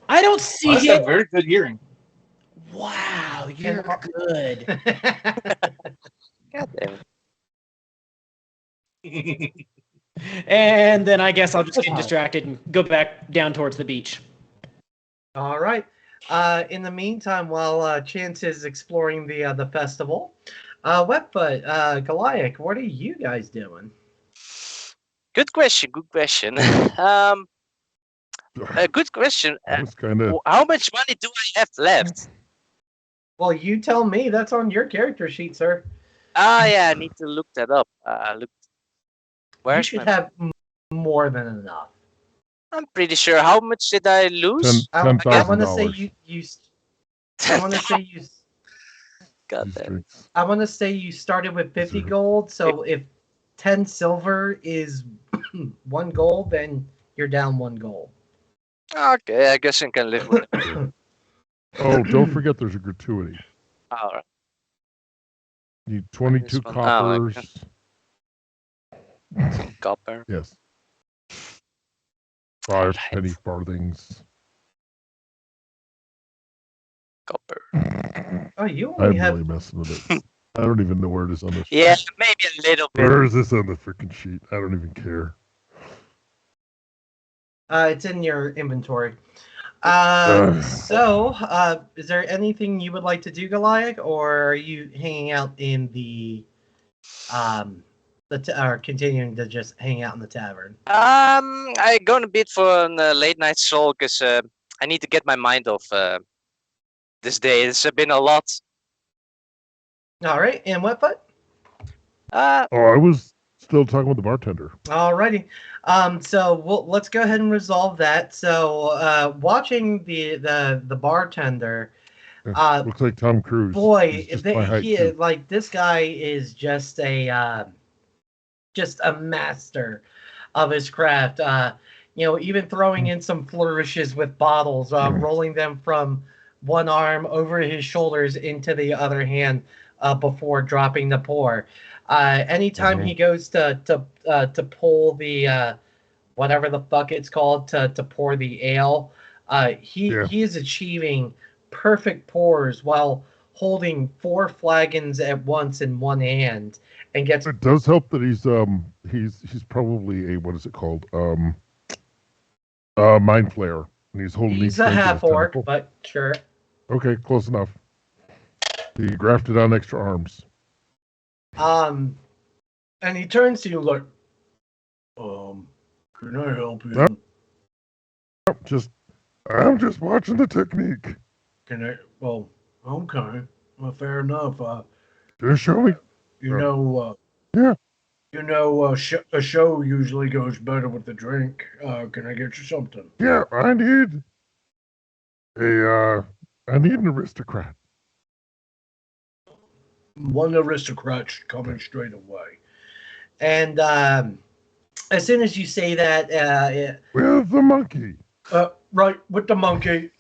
I don't see I it. have very good hearing. Wow, you're good. God damn it. And then I guess I'll just get distracted and go back down towards the beach. All right. In the meantime, while Chance is exploring the festival, Wetfoot, Goliath, what are you guys doing? Good question. Good question. Good question. That was kind of... How much money do I have left? Well, you tell me. That's on your character sheet, sir. Ah, yeah, I need to look that up. Look, where's You should have more than enough. I'm pretty sure. How much did I lose? I want to say $10,000. you. I want to say you. God damn. I want to say you started with 50 gold. So if 10 silver is 1 gold, then you're down 1 gold. Okay, I guess I can live with it. Oh, don't forget there's a gratuity. All right. You need 22 This one. coppers. Copper. Yes. 5 penny farthings. Copper. Oh, you I'm only have. really messing with it. I don't even know where it is on this Yeah, sheet. maybe a little bit. Where is this on the freaking sheet? I don't even care. It's in your inventory. Ugh. So, is there anything you would like to do, Goliath, or are you hanging out in the, or continuing to just hang out in the tavern? I going a bit for a late night stroll because I need to get my mind off this day. It's been a lot. All right, and Wetfoot? Oh, I was still talking with the bartender. Alrighty. So let's go ahead and resolve that. So, watching the bartender, Looks like Tom Cruise. boy, He's just my height, he too. like this guy is just a master of his craft. Even throwing in some flourishes with bottles, rolling them from one arm over his shoulders into the other hand before dropping the pour. Anytime he goes to pull the whatever the fuck it's called to pour the ale, he is achieving perfect pours while holding 4 flagons at once in one hand, and gets. It does help that he's probably a, what is it called? Mind Flayer, and he's holding these He's a things in half his orc, tentacle. but sure. Okay, close enough. He grafted on extra arms. And he turns to you like, can I help you? I'm just watching the technique. Can I? Well, okay. Well, fair enough. Just show me. Yeah. A show usually goes better with the drink. Can I get you something? Yeah, I need an aristocrat. One aristocrat coming straight away. And as soon as you say that, With the monkey. Right, with the monkey.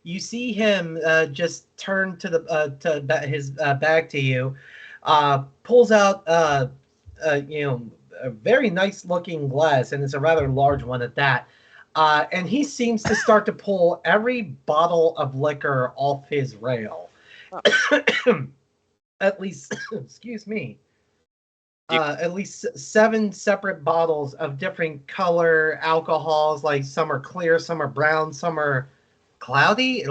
You see him just turn to his back to you, pulls out a very nice looking glass, and it's a rather large one at that. And he seems to start to pull every bottle of liquor off his rail. At least, excuse me. At least 7 separate bottles of different color alcohols. Like some are clear, some are brown, some are cloudy.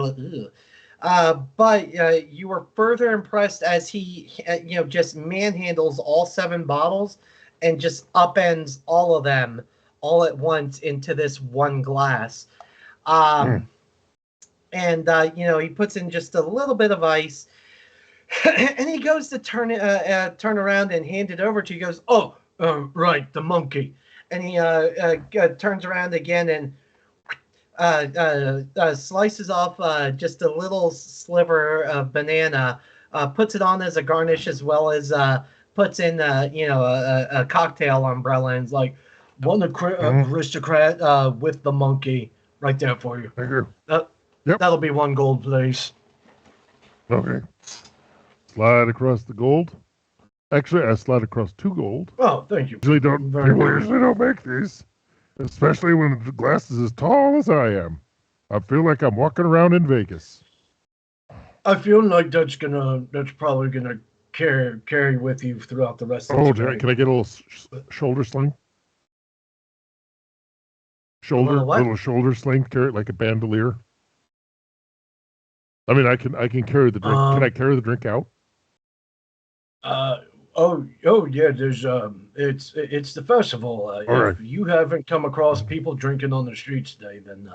But you were further impressed as he, just manhandles all 7 bottles and just upends all of them all at once into this one glass. And he puts in just a little bit of ice. And he goes to turn around and hand it over to you. He goes, right, the monkey. And he turns around again and slices off just a little sliver of banana, puts it on as a garnish, as well as puts in a cocktail umbrella, and is like, one aristocrat with the monkey right there for you. Thank you. Yep. That'll be 1 gold, please. Okay. Slide across the gold. Actually, I slide across 2 gold. Oh, thank you. People usually don't make these, especially when the glass is as tall as I am. I feel like I'm walking around in Vegas. I feel like that's probably gonna carry with you throughout the rest of the day. Can I get a little shoulder sling? Little shoulder sling, carry it like a bandolier. I mean, I can carry the drink. Can I carry the drink out? Yeah. There's it's the festival. If you haven't come across people drinking on the streets today, then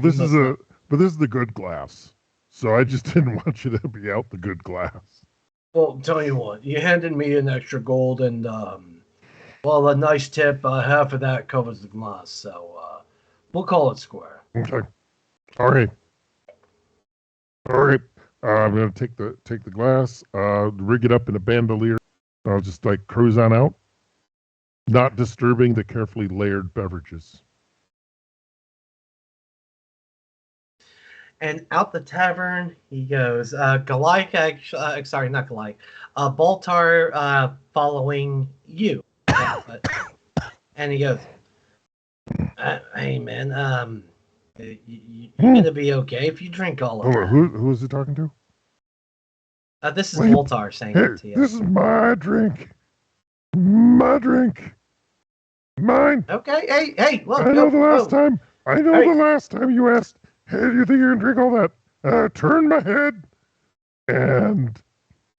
this is the good glass. So I just didn't want you to be out the good glass. Well, tell you what, you handed me an extra gold, and a nice tip. Half of that covers the glass, so we'll call it square. Okay. All right. I'm gonna take the glass, rig it up in a bandolier. I'll just cruise on out, not disturbing the carefully layered beverages. And out the tavern he goes. Sorry, not Goliath. Baltar following you. And he goes, hey man, you're gonna be okay if you drink all of that. Who is he talking to? This is Baltar saying it to you. This is my drink. My drink. Mine. Okay. Hey, look. I know the last time you asked, hey, do you think you're gonna drink all that? I turned my head, and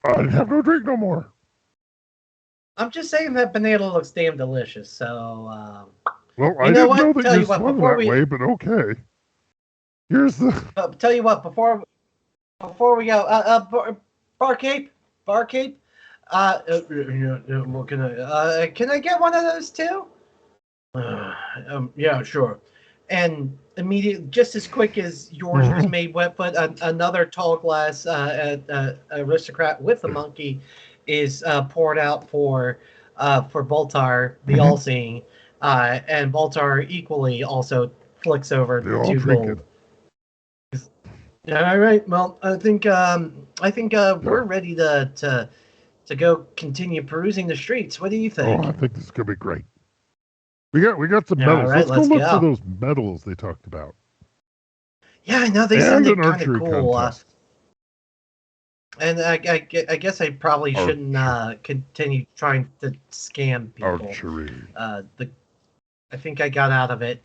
I didn't have no drink no more. I'm just saying that banana looks damn delicious. So, well, I didn't know that you swung that way, but okay. Here's the. Tell you what, before we go, Barcape. Can I get one of those too? Yeah, sure. And immediately, just as quick as yours was made wet, but another tall glass aristocrat with the monkey is poured out for Baltar, the all-seeing, and Baltar equally also flicks over the 2 gold. All right. Well, I think we're ready to go continue perusing the streets. What do you think? Oh, I think this is gonna be great. We got some medals. Right, let's go look for those medals they talked about. Yeah, I know they and sounded an kind of archery cool. contest. And I guess I probably shouldn't continue trying to scam people. Archery. I think I got out of it.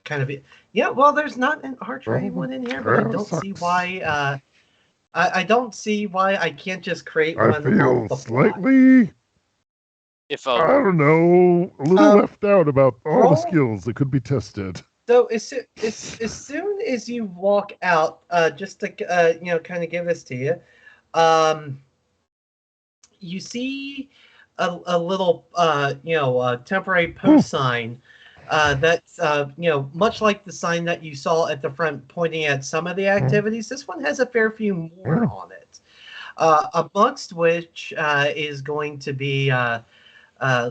Kind of. Yeah. Well, there's not an archery one in here, but I don't see why. I don't see why I can't just create I one feel off the fly. slightly, If I don't know, a little left out about all the roll- skills that could be tested. So as soon as you walk out, just to kind of give this to you, you see a little temporary post sign that's much like the sign that you saw at the front pointing at some of the activities. This one has a fair few more on it, amongst which is going to be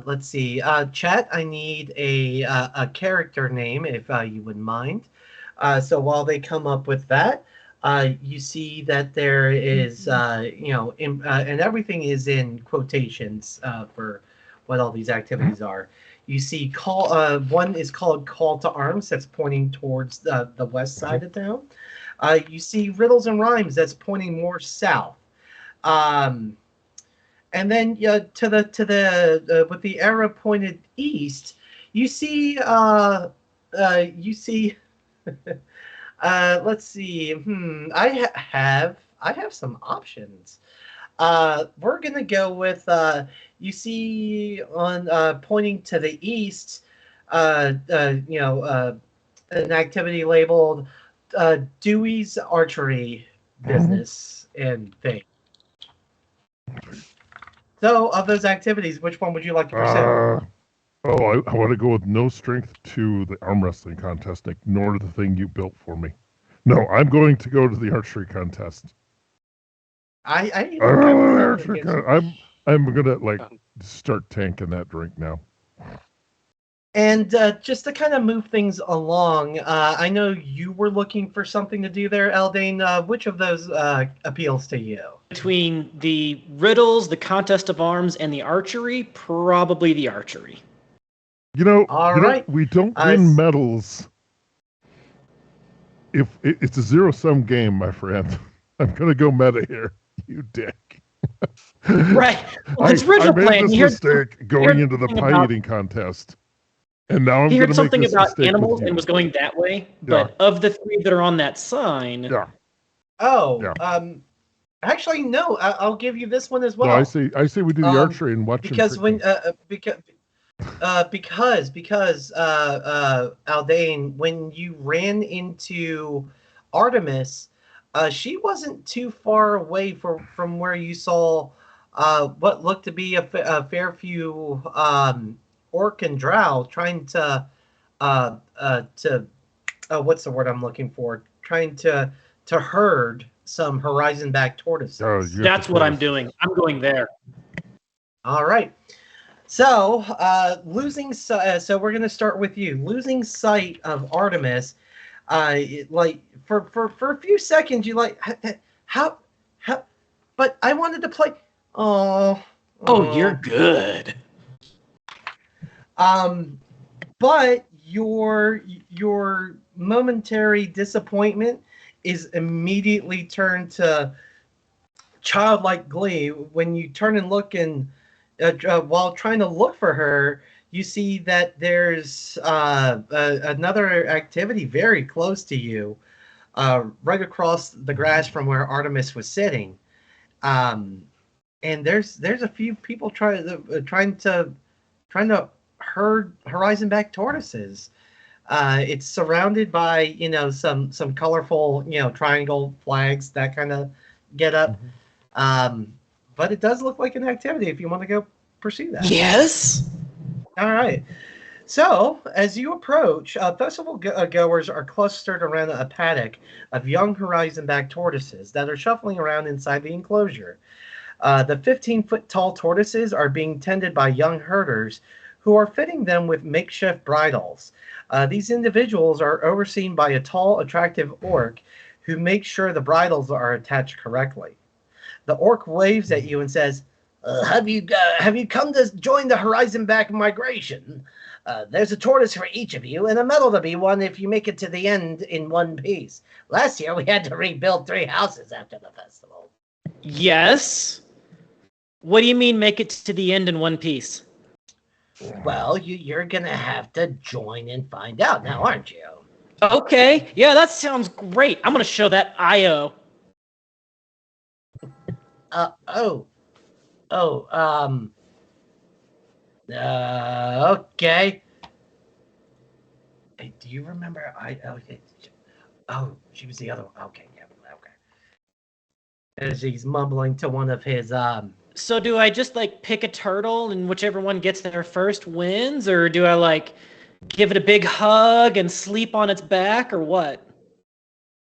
let's see, chat. I need a character name if you wouldn't mind. So while they come up with that, you see that there is, and everything is in quotations for what all these activities are. You see, one is called Call to Arms. That's pointing towards the west side of town. You see Riddles and Rhymes. That's pointing more south. And then to the with the arrow pointed east, you see let's see. I have some options. We're gonna go with you see on pointing to the east, an activity labeled Dewey's Archery Business and thing. So, of those activities, which one would you like to pursue? I want to go with no strength to the arm wrestling contest. Ignore the thing you built for me. No, I'm going to go to the archery contest. I'm gonna start tanking that drink now. And just to kind of move things along, I know you were looking for something to do there, Eldane. Which of those appeals to you? Between the riddles, the contest of arms, and the archery, probably the archery. All right. We don't win medals. If it's a zero-sum game, my friend. I'm gonna go meta here, you dick. Right. Well, his original I made plan. this mistake going into the pie eating contest. And now I'm he heard something make this about animals and was going that way. But of the three that are on that sign, actually no. I'll give you this one as well. No, I say we do the archery and watch because because Aldane, when you ran into Artemis, she wasn't too far away from where you saw what looked to be a fair few orc and drow trying to what's the word I'm looking for? Trying to herd some horizon-back tortoises. That's what I'm doing. I'm going there. All right. So, so we're going to start with you. Losing sight of Artemis, like for a few seconds, you like how, but I wanted to play. Oh, you're good. But your momentary disappointment is immediately turned to childlike glee when you turn and look and while trying to look for her, you see that there's another activity very close to you, right across the grass from where Artemis was sitting, and there's a few people trying to herd horizon-back tortoises. It's surrounded by some colorful triangle flags, that kind of get up. But it does look like an activity if you want to go pursue that. Yes. All right. So as you approach, festival goers are clustered around a paddock of young horizon-back tortoises that are shuffling around inside the enclosure. The 15-foot tall tortoises are being tended by young herders who are fitting them with makeshift bridles. These individuals are overseen by a tall, attractive orc who makes sure the bridles are attached correctly. The orc waves at you and says, have you come to join the horizon-back migration? There's a tortoise for each of you, and a medal to be won if you make it to the end in one piece. Last year, we had to rebuild 3 houses after the festival. Yes. What do you mean make it to the end in one piece? Well, you're going to have to join and find out now, aren't you? Okay. Yeah, that sounds great. I'm going to show that IO. Okay. Hey, do you remember she was the other one. Okay, yeah, okay. As he's mumbling to one of his So do I just like pick a turtle and whichever one gets there first wins, or do I like give it a big hug and sleep on its back, or what?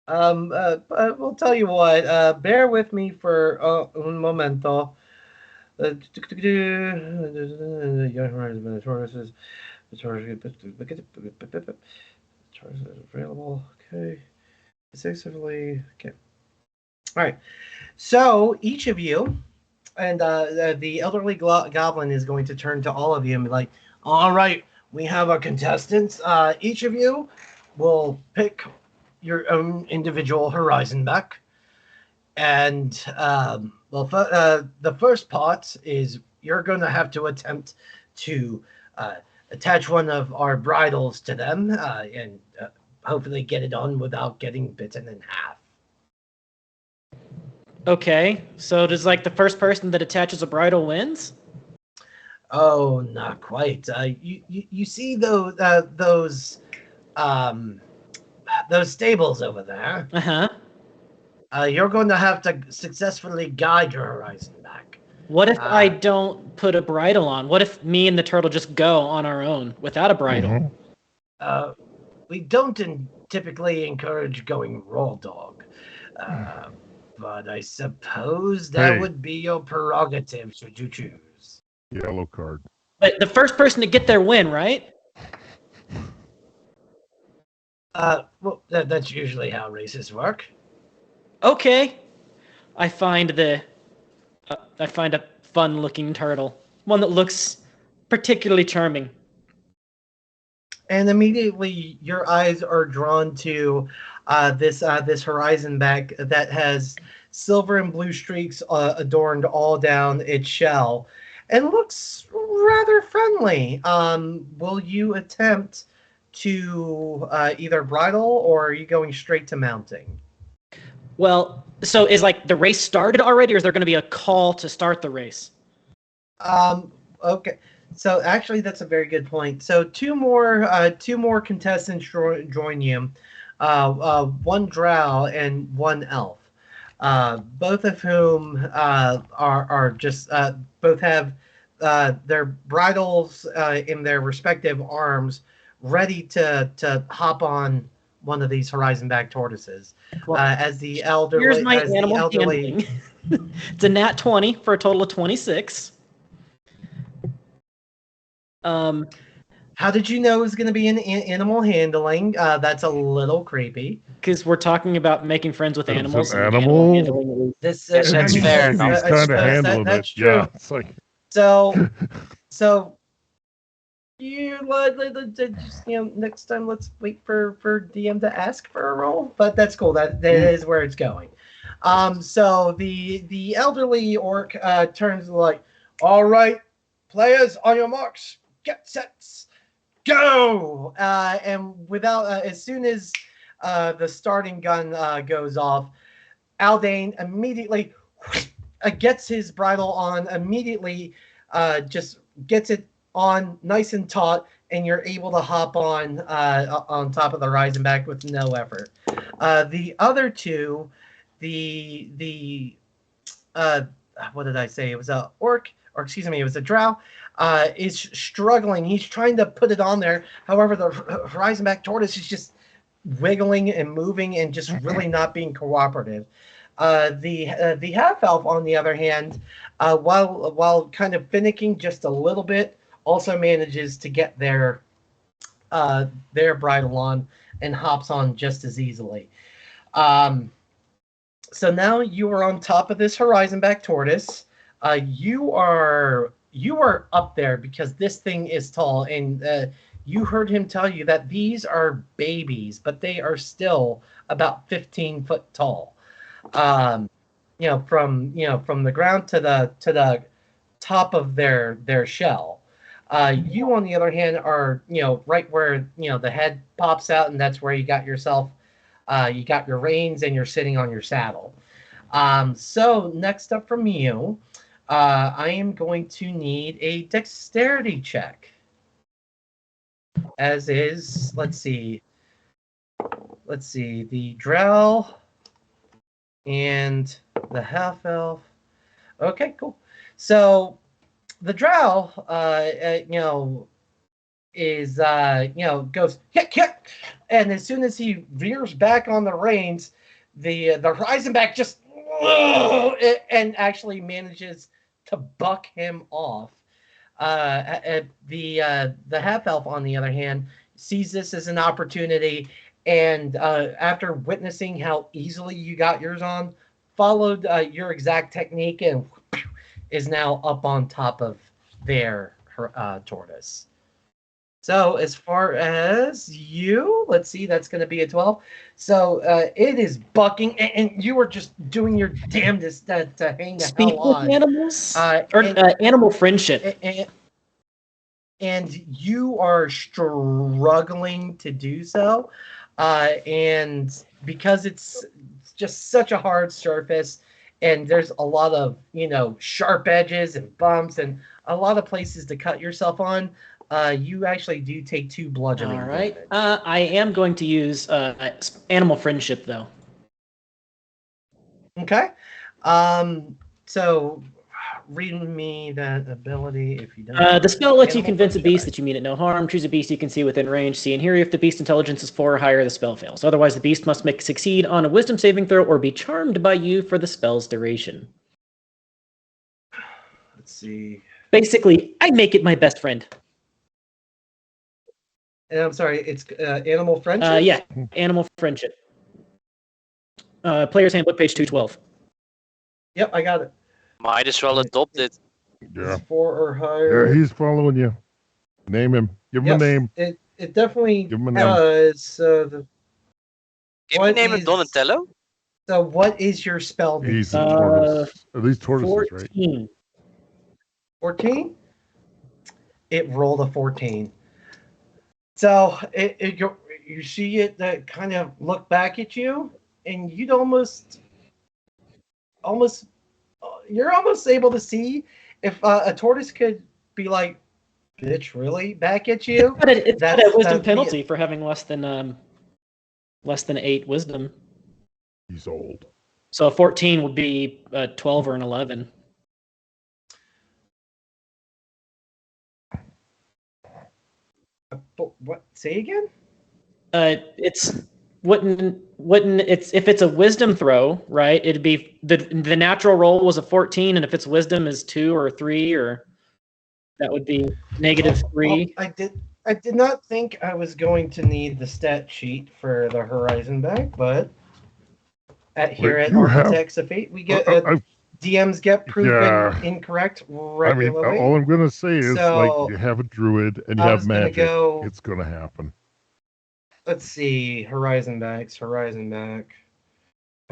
we'll tell you what. Bear with me for un momento. Available. Okay. Successfully. Okay. All right. So each of you, and the elderly goblin is going to turn to all of you and be like, "All right, we have our contestants. Each of you will pick your own individual horizon back, and the first part is you're going to have to attempt to attach one of our bridles to them and hopefully get it on without getting bitten in half." Okay, so does like the first person that attaches a bridle wins? Oh, not quite. You see those stables over there. Uh-huh. You're going to have to successfully guide your horizon back. What if I don't put a bridle on? What if me and the turtle just go on our own without a bridle? We don't typically encourage going raw dog. But I suppose that would be your prerogative should you choose. Yellow card. But the first person to get their win, right? Well, that's usually how races work. Okay. I find a fun-looking turtle, one that looks particularly charming. And immediately your eyes are drawn to this horizon back that has silver and blue streaks adorned all down its shell and looks rather friendly. Will you attempt to either bridle, or are you going straight to mounting? Well, so is like the race started already, or is there going to be a call to start the race? Okay. So actually, that's a very good point. So two more contestants join you, one drow and one elf, both of whom are just both have their bridles in their respective arms, ready to hop on one of these horizon back tortoises. As the elderly, here's my animal handling. It's a nat 20 for a total of 26. How did you know it was going to be an animal handling? That's a little creepy. Because we're talking about making friends with animals. An animal? That's fair He's enough. kind of handling that's it. true. Yeah, it's like So you just next time let's wait for DM to ask for a roll. But that's cool. That is where it's going. So the elderly orc turns like, "All right, players, on your marks, get sets, go!" And without as soon as the starting gun goes off, Aldane immediately gets his bridle on, immediately just gets it on nice and taut, and you're able to hop on top of the rise and back with no effort. The other two, the what did I say? It was a orc, or excuse me, it was a drow. Is struggling. He's trying to put it on there. However, the horizon back tortoise is just wiggling and moving and just really not being cooperative. The half elf, on the other hand, while kind of finicking just a little bit, also manages to get their bridle on and hops on just as easily. So now you are on top of this horizon back tortoise. You are you are up there because this thing is tall, and you heard him tell you that these are babies, but they are still about 15 foot tall. Um, from the ground to the top of their shell. You, on the other hand, are right where the head pops out, and that's where you got yourself. You got your reins, and you're sitting on your saddle. So next up from you, I am going to need a dexterity check. As is, let's see, the drow and the half elf. Okay, cool. So the drow, is goes hick hick, and as soon as he veers back on the reins, the Reisenback just and actually manages to buck him off. The half elf, on the other hand, sees this as an opportunity, and after witnessing how easily you got yours on, followed your exact technique and is now up on top of their tortoise. So as far as you, let's see, that's going to be a 12. So it is bucking, and you are just doing your damnedest to hang the Speak hell on. with animals? Animal friendship. And you are struggling to do so. And because it's just such a hard surface, and there's a lot of, sharp edges and bumps and a lot of places to cut yourself on, you actually do take 2 bludgeoning damage. I am going to use animal friendship, though. Okay. So read me that ability if you don't. The spell lets you Animal convince a friendship. beast that you mean it no harm. Choose a beast you can see within range. See and hear. If the beast intelligence is 4 or higher, the spell fails. Otherwise, the beast must succeed on a wisdom saving throw or be charmed by you for the spell's duration. Let's see. Basically, I make it my best friend. And I'm sorry, it's animal friendship? Yeah, animal friendship. Player's Handbook, page 212. Yep, I got it. Might as well adopt it. Yeah. It's 4 or higher. Yeah, he's following you. Name him. Give him a name. It definitely Give him a name. does. Can we name him Donatello? So what is your spell? He's a tortoise. Are these tortoises, 14. right? 14? It rolled a 14. So you see it kind of look back at you, and you'd almost you're almost able to see if a tortoise could be like, bitch, really back at you. It's got a wisdom penalty for having less than 8 wisdom. He's old. So a 14 would be a 12 or an 11. What? Say again? It's if it's a wisdom throw, right? It'd be the natural roll was a 14, and if its wisdom is 2 or 3, or that would be -3. Well, I did not think I was going to need the stat sheet for the Horizon Bag, but here at Architects of Fate, we get DMs get proven incorrect regularly. All I'm gonna say is, you have a druid and you have magic. It's gonna happen. Let's see, Horizon Bags. I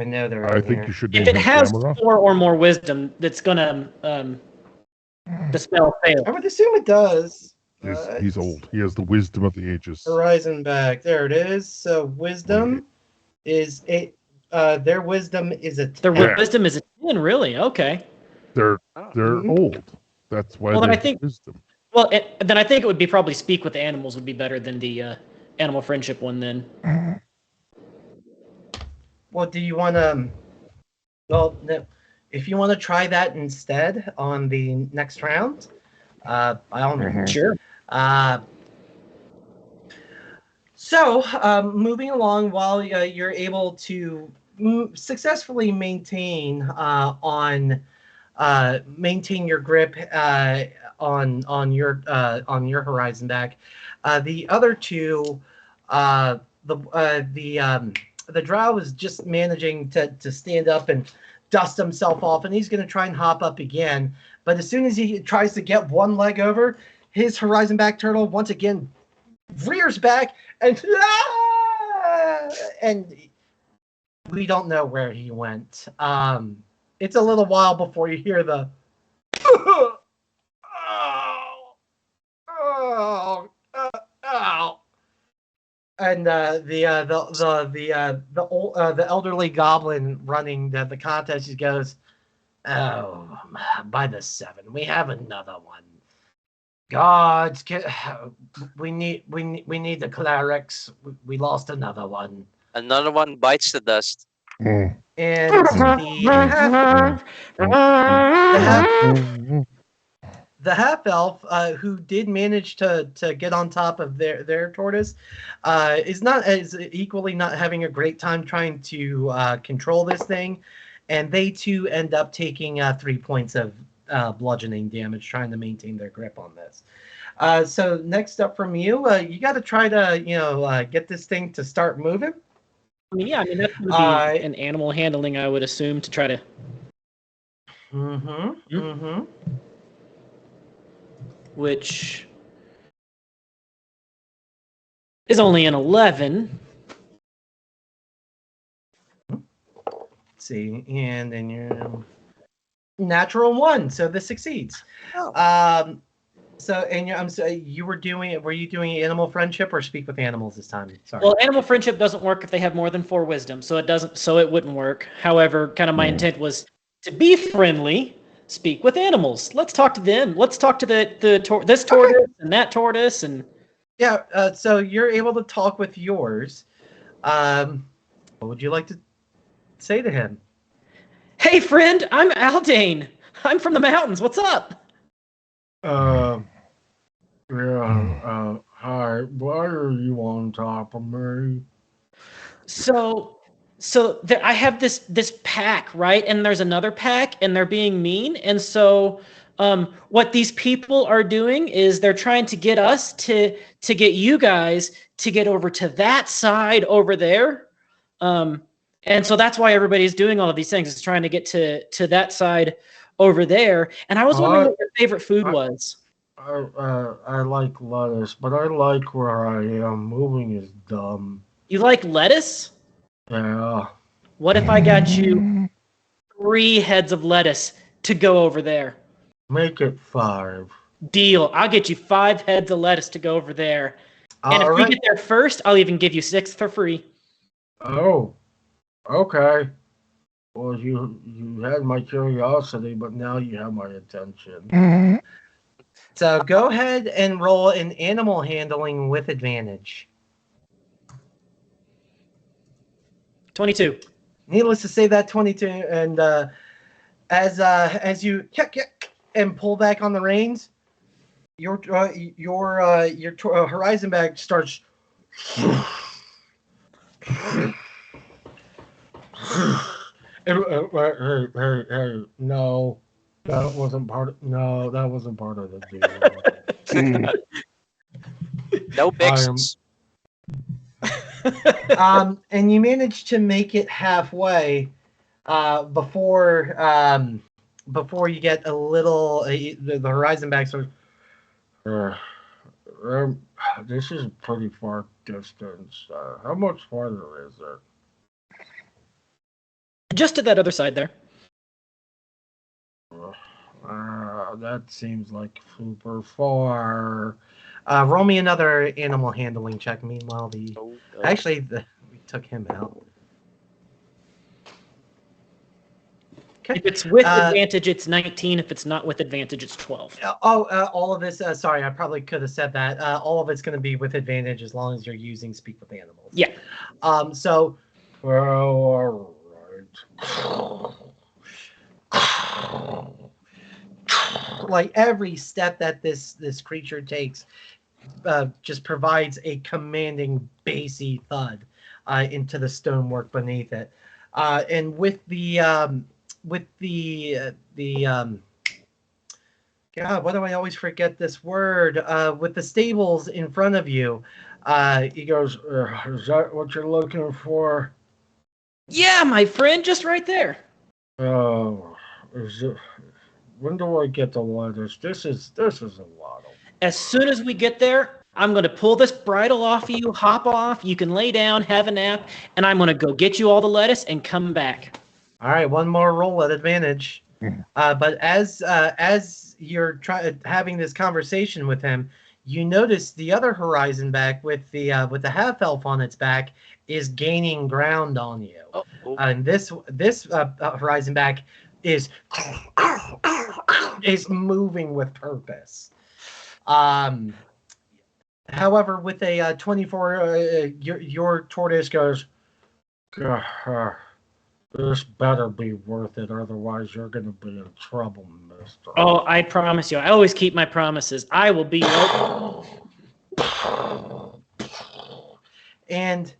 know they're. I think you should. If it has 4 or more wisdom, that's gonna the spell fail. I would assume it does. He's old. He has the wisdom of the ages. Horizon Bag. There it is. So wisdom is a. Their wisdom is a 10. Their wisdom is a 10, really? Okay. They're old. That's why then I they think wisdom. Well, then I think it would be probably speak with the animals would be better than the animal friendship one then. Well, do you want to? Well, if you want to try that instead on the next round, by all means. Sure. So, moving along, while you're able to successfully maintain maintain your grip on your Horizon Back, the other two, the drow is just managing to stand up and dust himself off, and he's going to try and hop up again. But as soon as he tries to get one leg over, his horizon back turtle once again rears back and we don't know where he went. It's a little while before you hear the and the elderly goblin running the contest, he goes, "Oh, by the 7, we have another one. Gods, we need the clerics. We lost another one." Another one bites the dust. Mm. And the half elf who did manage to get on top of their tortoise is not as equally not having a great time trying to control this thing, and they too end up taking 3 points of bludgeoning damage trying to maintain their grip on this. So next up from you, you got to try to get this thing to start moving. Yeah, I mean that's gonna be an animal handling, I would assume, to try to. Which is only an 11. Let's see, and then you're natural 1, so this succeeds. Oh. So, and I'm sorry, were you doing animal friendship or speak with animals this time? Sorry. Well, animal friendship doesn't work if they have more than 4 wisdom, so it wouldn't work. However, kind of my intent was to be friendly, speak with animals. Let's talk to them. Let's talk to this tortoise and that tortoise and. Yeah. So you're able to talk with yours. What would you like to say to him? Hey, friend, I'm Aldane. I'm from the mountains. What's up? Hi, why are you on top of me? So I have this pack, right? And there's another pack, and they're being mean. And so, what these people are doing is they're trying to get us to get you guys to get over to that side over there. And so that's why everybody's doing all of these things, is trying to get to that side over there. And I was wondering what your favorite food was. I like lettuce, but I like where I am. Moving is dumb. You like lettuce? Yeah. What if I got you 3 heads of lettuce to go over there? Make it 5. Deal. I'll get you 5 heads of lettuce to go over there. And if we get there first, I'll even give you 6 for free. Oh, okay. Well, you had my curiosity, but now you have my attention. So go ahead and roll an animal handling with advantage. 22. Needless to say, that 22, and as you and pull back on the reins, your horizon bag starts. Hey, no, that wasn't part of the deal. No pixels. And you manage to make it halfway before you get a little the horizon back sort of. This is pretty far distance. How much farther is it? Just to that other side there. That seems like super far. Roll me another animal handling check. Meanwhile, we took him out. Okay. If it's with advantage, it's 19. If it's not with advantage, it's 12. All of this. Sorry, I probably could have said that. All of it's going to be with advantage as long as you're using speak with animals. Yeah. So. Well, all right. Like every step that this creature takes just provides a commanding bassy thud into the stonework beneath it, and with the God, why do I always forget this word? With the stables in front of you, He goes, is that what you're looking for? Yeah, my friend, just right there. Oh, When do I get the letters? This is a lot of. As soon as we get there, I'm going to pull this bridle off of you, hop off. You can lay down, have a nap, and I'm going to go get you all the lettuce and come back. All right, one more roll at advantage. But as you're having this conversation with him, you notice the other horizon back with the half elf on its back is gaining ground on you. And this horizon back is moving with purpose. However, with a 24, your tortoise goes, this better be worth it, otherwise you're going to be in trouble, mister. Oh, I promise you. I always keep my promises. I will be And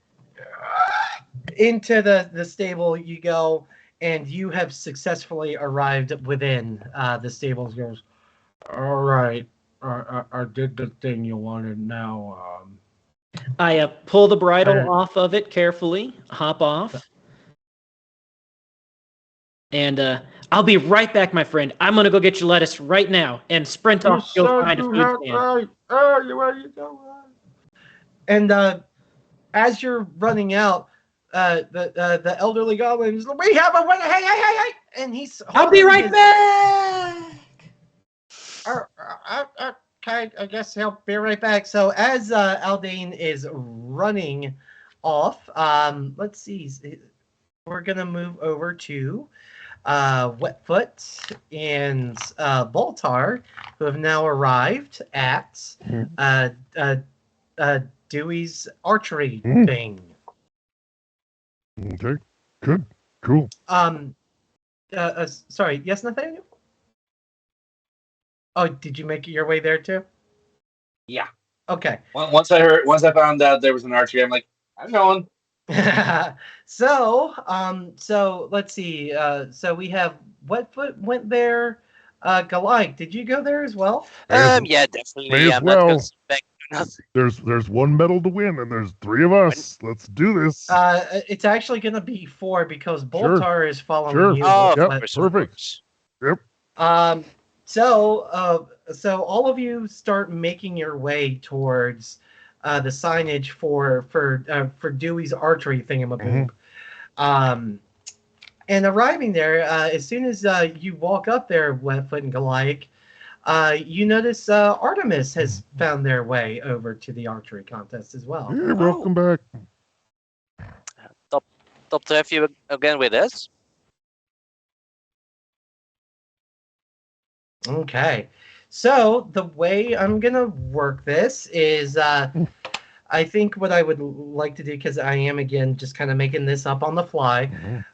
into the stable you go, and you have successfully arrived within the stables. Goes, all right, I did the thing you wanted. Now, I pull the bridle off of it carefully, hop off. And I'll be right back, my friend. I'm going to go get your lettuce right now and sprint off to go find a food stand. Right. Oh, you go right. And as you're running out, the elderly goblins, we have a way. Hey! And he's. I'll be right back. Okay, I guess he'll be right back. So as Aldane is running off, let's see. We're gonna move over to Wetfoot and Boltar, who have now arrived at Dewey's archery thing. Okay, good, cool. Sorry, yes, Nathaniel? Oh, did you make your way there too? Yeah. Okay. Once I found out there was an archery, I'm like, I'm going. So let's see. So we have Wetfoot went there. Goliath, did you go there as well? Yeah, definitely. May as I'm well. not going to expect nothing. There's one medal to win, and there's 3 of us. Let's do this. It's actually going to be 4 because Boltar is following you. Oh, Yep, perfect. Yep. So all of you start making your way towards the signage for Dewey's archery thingamabob. And arriving there, as soon as you walk up there, Wetfoot and Goliath, you notice Artemis has found their way over to the archery contest as well. Yeah, welcome back. Top to have you again with us. Okay. So the way I'm going to work this is I think what I would like to do, because I am, again, just kind of making this up on the fly,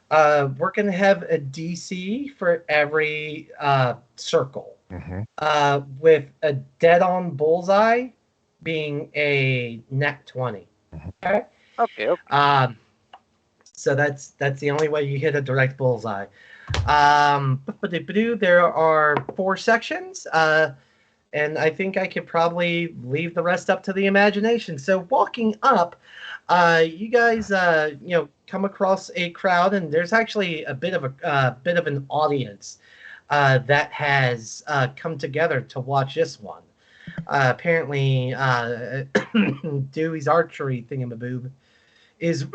we're going to have a DC for every circle, with a dead-on bullseye being a nat 20. Okay? Okay. So that's the only way you hit a direct bullseye. There are 4 sections, and I think I could probably leave the rest up to the imagination. So walking up, you guys, come across a crowd, and there's actually a bit of an audience that has come together to watch this one. Apparently, Dewey's archery thingamaboob is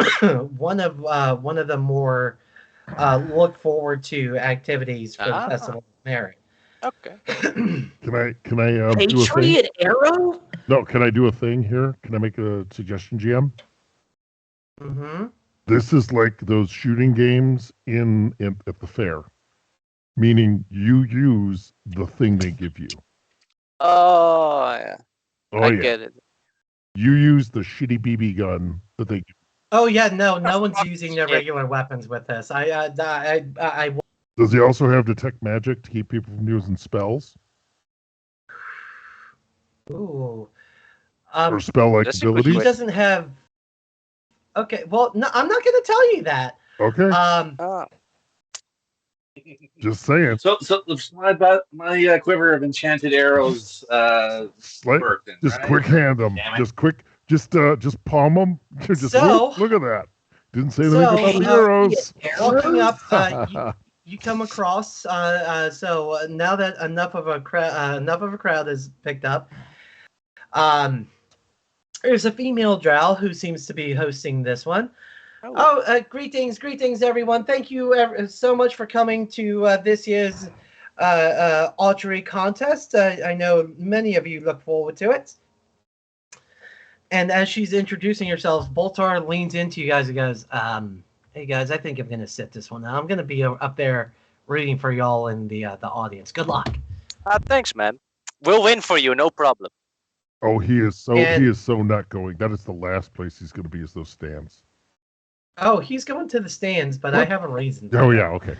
one of the more look forward to activities for the Festival of Merrit. Okay. Can I do a thing? Patriot Arrow? No, can I do a thing here? Can I make a suggestion, GM? Mm-hmm. This is like those shooting games at the fair, meaning you use the thing they give you. Oh, yeah. I get it. You use the shitty BB gun that they give you. Oh yeah, no one's using their regular weapons with this. Does he also have detect magic to keep people from using spells? Ooh. Or spell-like That's a good abilities? He question. doesn't have. Okay, well, no, I'm not going to tell you that. Okay, just saying. So my quiver of enchanted arrows worked. Then, Just right? quick hand them. Damn it. Just palm them. Just So- look at that. Didn't say anything so, about the arrows. Walking up, you come across. So now that enough of a crowd is picked up, there's a female drow who seems to be hosting this one. Greetings, everyone. Thank you so much for coming to this year's archery contest. I know many of you look forward to it. And as she's introducing herself, Boltar leans into you guys and goes, hey guys, I think I'm going to sit this one out. I'm going to be up there rooting for y'all in the audience. Good luck. Thanks, man. We'll win for you, no problem. Oh, he is so not going. That is the last place he's going to be, is those stands. Oh, he's going to the stands, but I have a reason. Oh, yeah, okay.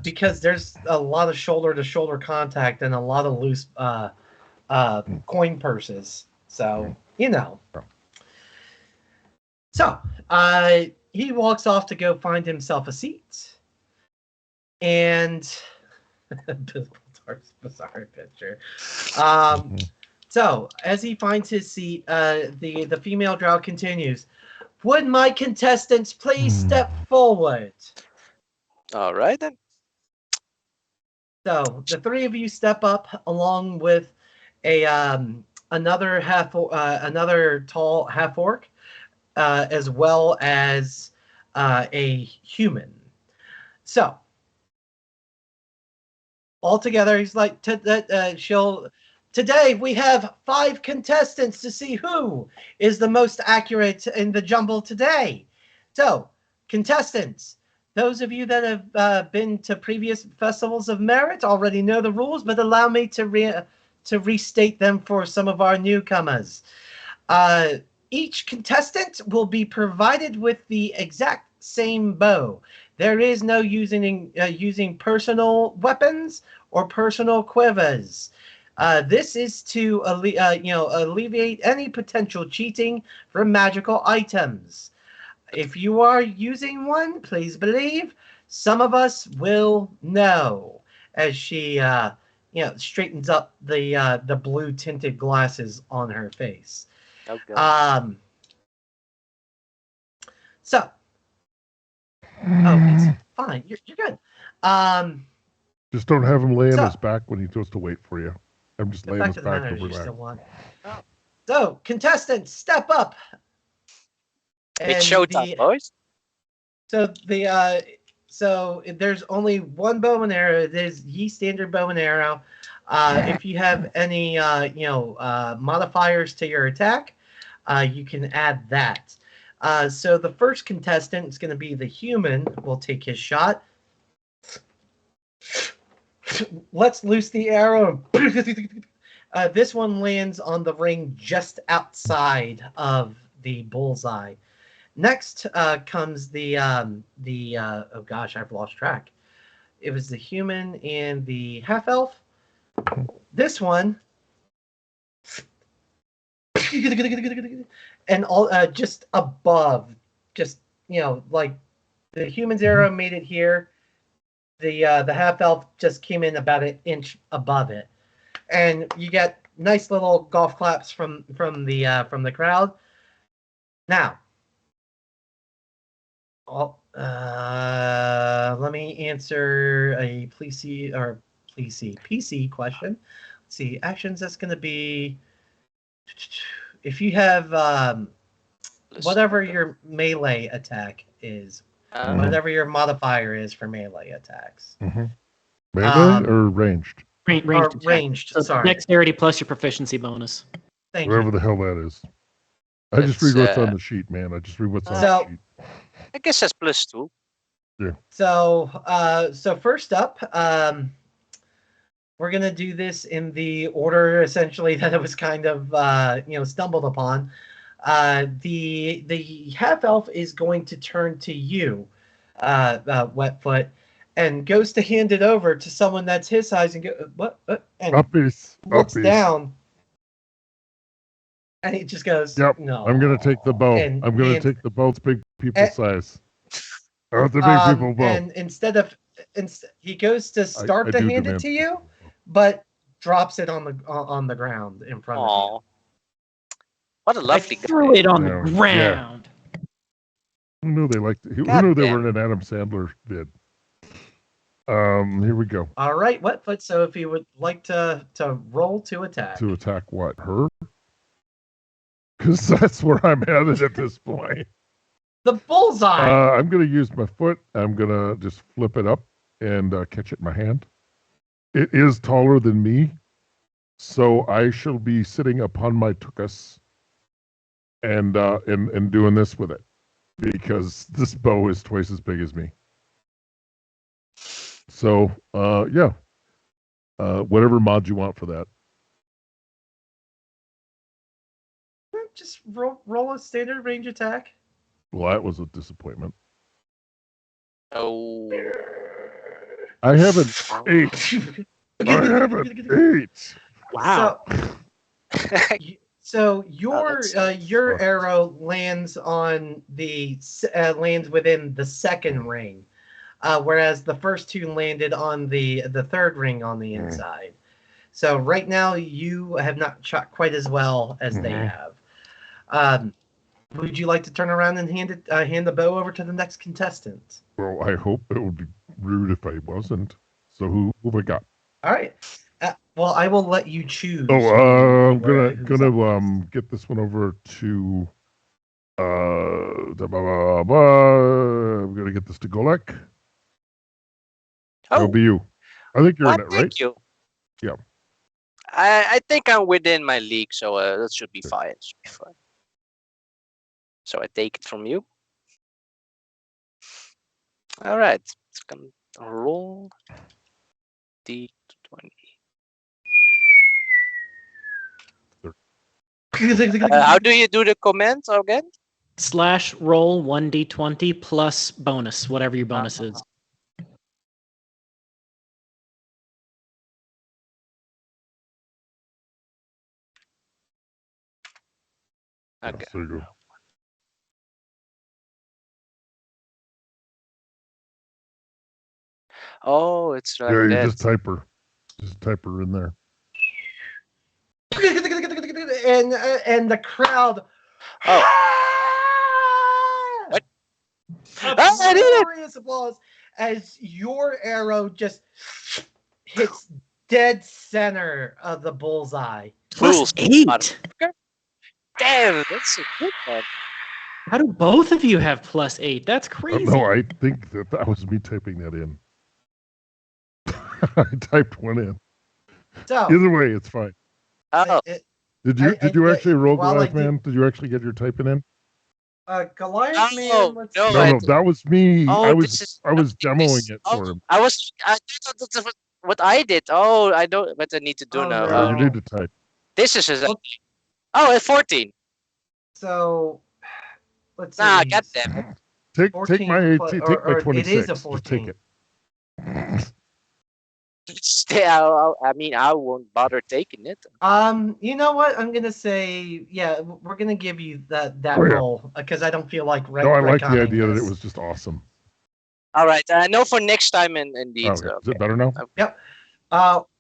Because there's a lot of shoulder-to-shoulder contact and a lot of loose coin purses. So, you know. So, he walks off to go find himself a seat. And bizarre picture. So, as he finds his seat, the female drow continues. Would my contestants please step forward? All right, then. So, the three of you step up along with another tall half orc, as well as a human. So, altogether, he's like, today we have 5 contestants to see who is the most accurate in the Jumble today. So, contestants, those of you that have been to previous Festivals of Merrit already know the rules, but allow me to restate them for some of our newcomers. Each contestant will be provided with the exact same bow. There is no using personal weapons or personal quivers. This is to alleviate any potential cheating from magical items. If you are using one, please believe some of us will know. As she straightens up the blue tinted glasses on her face. Okay. So. Oh, it's fine. You're good. Just don't have him lay on his back when he goes to wait for you. I'm just laying his back over there. So, contestants, step up. It's showtime, boys. So so there's only one bow and arrow. There's ye standard bow and arrow. If you have any modifiers to your attack, you can add that. So the first contestant is going to be the human. Will take his shot. Let's loose the arrow. This one lands on the ring just outside of the bullseye. Next comes the oh gosh, I've lost track. It was the human and the half elf. This one, and all just above, like the human's arrow made it here. The half elf just came in about an inch above it, and you get nice little golf claps from the crowd. Now, let me answer a PC question. Let's see, actions. That's going to be if you have whatever your melee attack is. Whatever your modifier is for melee attacks. Mm-hmm. Melee or ranged? Ranged. So sorry. Dexterity plus your proficiency bonus. Whatever the hell that is. I just read what's on the sheet, man. I just read what's on the sheet. I guess that's +2. Yeah. So first up, we're gonna do this in the order essentially that it was kind of stumbled upon. The half elf is going to turn to you, Wetfoot, and goes to hand it over to someone that's his size and go what? And looks down, and he just goes, "Yep, no, I'm gonna take the bow. I'm gonna take the bow. It's big people size. Oh, it's a big people bow." And instead he goes to start to hand it to you, but drops it on the ground in front of you. What a lovely guy. Threw it on the ground. Who knew they liked it? Who knew they were in an Adam Sandler vid? Here we go. All right, Wetfoot. So if you would like to roll to attack. To attack what? Her? Because that's where I'm headed at this point. The bullseye! I'm going to use my foot. I'm going to just flip it up and catch it in my hand. It is taller than me, so I shall be sitting upon my tuchus and doing this with it, because this bow is twice as big as me. So, yeah. Whatever mod you want for that. Just roll a standard range attack. Well, that was a disappointment. Oh. I have an 8. I have an 8. Wow. So your arrow lands on the lands within the second ring, whereas the first two landed on the third ring on the inside. So right now you have not shot quite as well as they have. Would you like to turn around and hand the bow over to the next contestant? Well, I hope it would be rude if I wasn't. So who have I got? All right. Well, I will let you choose. Oh, I'm gonna get this one over to. I'm gonna get this to Golek. That'll be you. I think you're in it, right? Thank you. Yeah. I think I'm within my league, so that should be fine. So I take it from you. All right. It's gonna roll D20. How do you do the command again? /roll 1d20 plus bonus, whatever your bonus is. Okay. There you go. Oh, it's like Yeah, you that. just type her in there. And the crowd. Oh. What? I did it! Glorious applause as your arrow just hits dead center of the bullseye. Fools. +8. Damn, that's a good one. How do both of you have +8? That's crazy. No, I think that was me typing that in. I typed one in. So Either way, it's fine. Oh, Did you actually roll Goliath Man? do- Did you actually get your typing in? Goliath Oh, Man. Let's no, see. No, that was me. Oh, I this is- was demoing it for him. I thought that's what I did. Oh, I know what I need to do Oh, now. no. You need to type. This is Well- at 14. So let's see. Nah, God damn it. Take 14 my 18. plus- Take or my it 26. is a Just 14. take it. I mean, I won't bother taking it. You know what? I'm gonna say, yeah, we're gonna give you that Oh, yeah. roll because I don't feel like No, I like the retconning idea that this. it was just awesome. All right, I know for next time, indeed. Okay. Is it better now?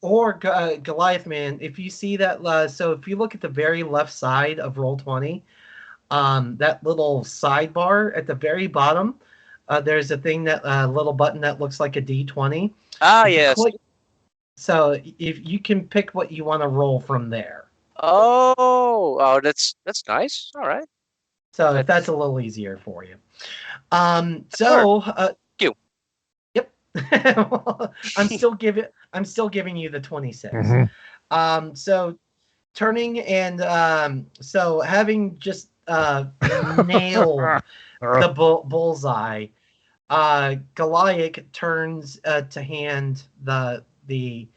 Or Goliath Man, if you see that, so if you look at the very left side of Roll20, that little sidebar at the very bottom, there's a thing that little button that looks like a D20. Ah, If you yes. click- so if you can pick what you want to roll from there. Oh, that's nice. All right. So if that's a little easier for you. Thank you. Yep. I'm still giving you the 26. Mhm. So turning and so having just nailed the bullseye, Goliath turns to hand the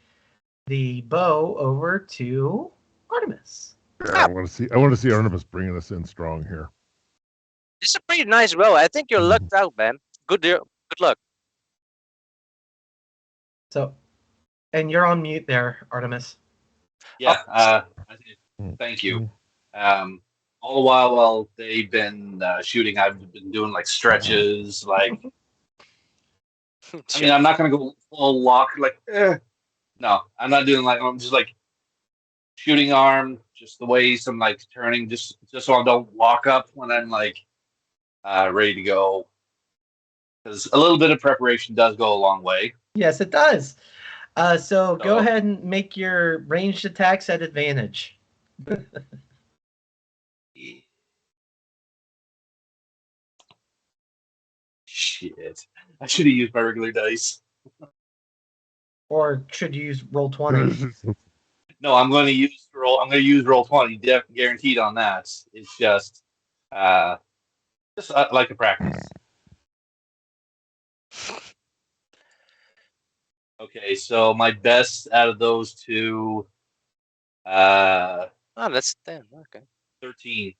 bow over to Artemis. Yeah, I want to see Artemis bringing us in strong here. This is a pretty nice bow. I think you're lucked out, man. Good luck. So, and you're on mute there, Artemis. Yeah. Thank you. All the while they've been shooting, I've been doing like stretches. Like, I mean, I'm not gonna go full lock. Like, no, I'm not doing like. I'm just like shooting arm, just the waist. I'm like turning, just so I don't lock up when I'm like ready to go. Because a little bit of preparation does go a long way. Yes, it does. So go Oh. ahead and make your ranged attacks at advantage. Shit. I should have used my regular dice. Or should you use roll 20? No, I'm going to use roll. I'm going to use roll 20. Guaranteed on that. It's uh, just like a practice. Okay, so my best out of those two, Oh, that's 10. Okay. 13.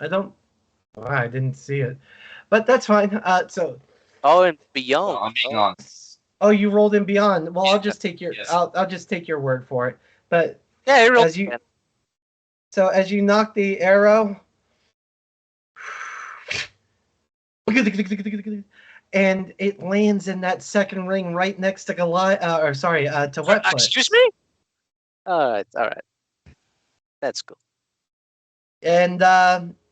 I don't. Oh, I didn't see it, but that's fine. Oh, and Well, beyond. I'm being Oh, honest. Oh, you rolled in beyond. Well, I'll just take your. Yes. I'll just take your word for it. But yeah, he rolled as you 10. so as you knock the arrow, and it lands in that second ring right next to Goliath. To Wetfoot. Excuse me? All right. That's cool. And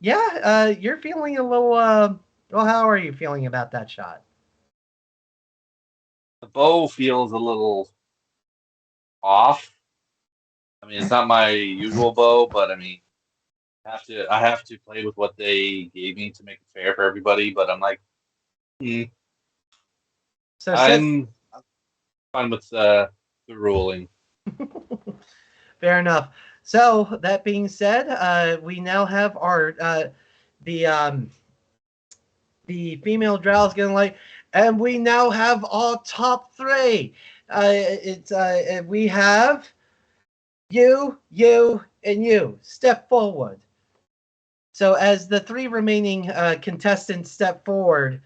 you're feeling a little. Well, how are you feeling about that shot? The bow feels a little off. I mean, it's not my usual bow, but I mean, I have to play with what they gave me to make it fair for everybody. But I'm like, So I'm fine with the ruling. fair enough. So that being said, we now have our the female drow is getting like, and we now have our top three. We have you, and you. Step forward. So as the three remaining contestants step forward,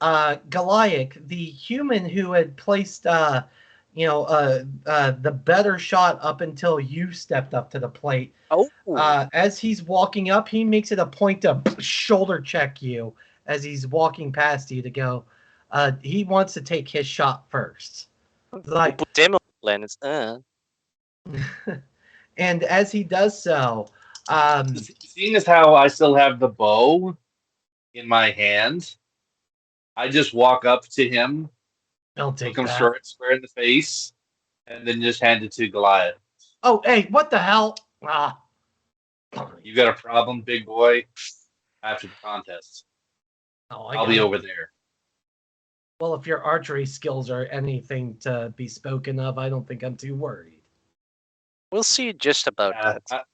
Goliath, the human who had placed the better shot up until you stepped up to the plate. Oh. As he's walking up, he makes it a point to shoulder check you as he's walking past you to go. He wants to take his shot first. Like, put him on the planets. And as he does so, seeing as how I still have the bow in my hand, I just walk up to him, look him square in the face, and then just hand it to Goliath. Oh, hey, what the hell? You got a problem, big boy? After the contest. I'll be over there. Well, if your archery skills are anything to be spoken of, I don't think I'm too worried. We'll see just about that.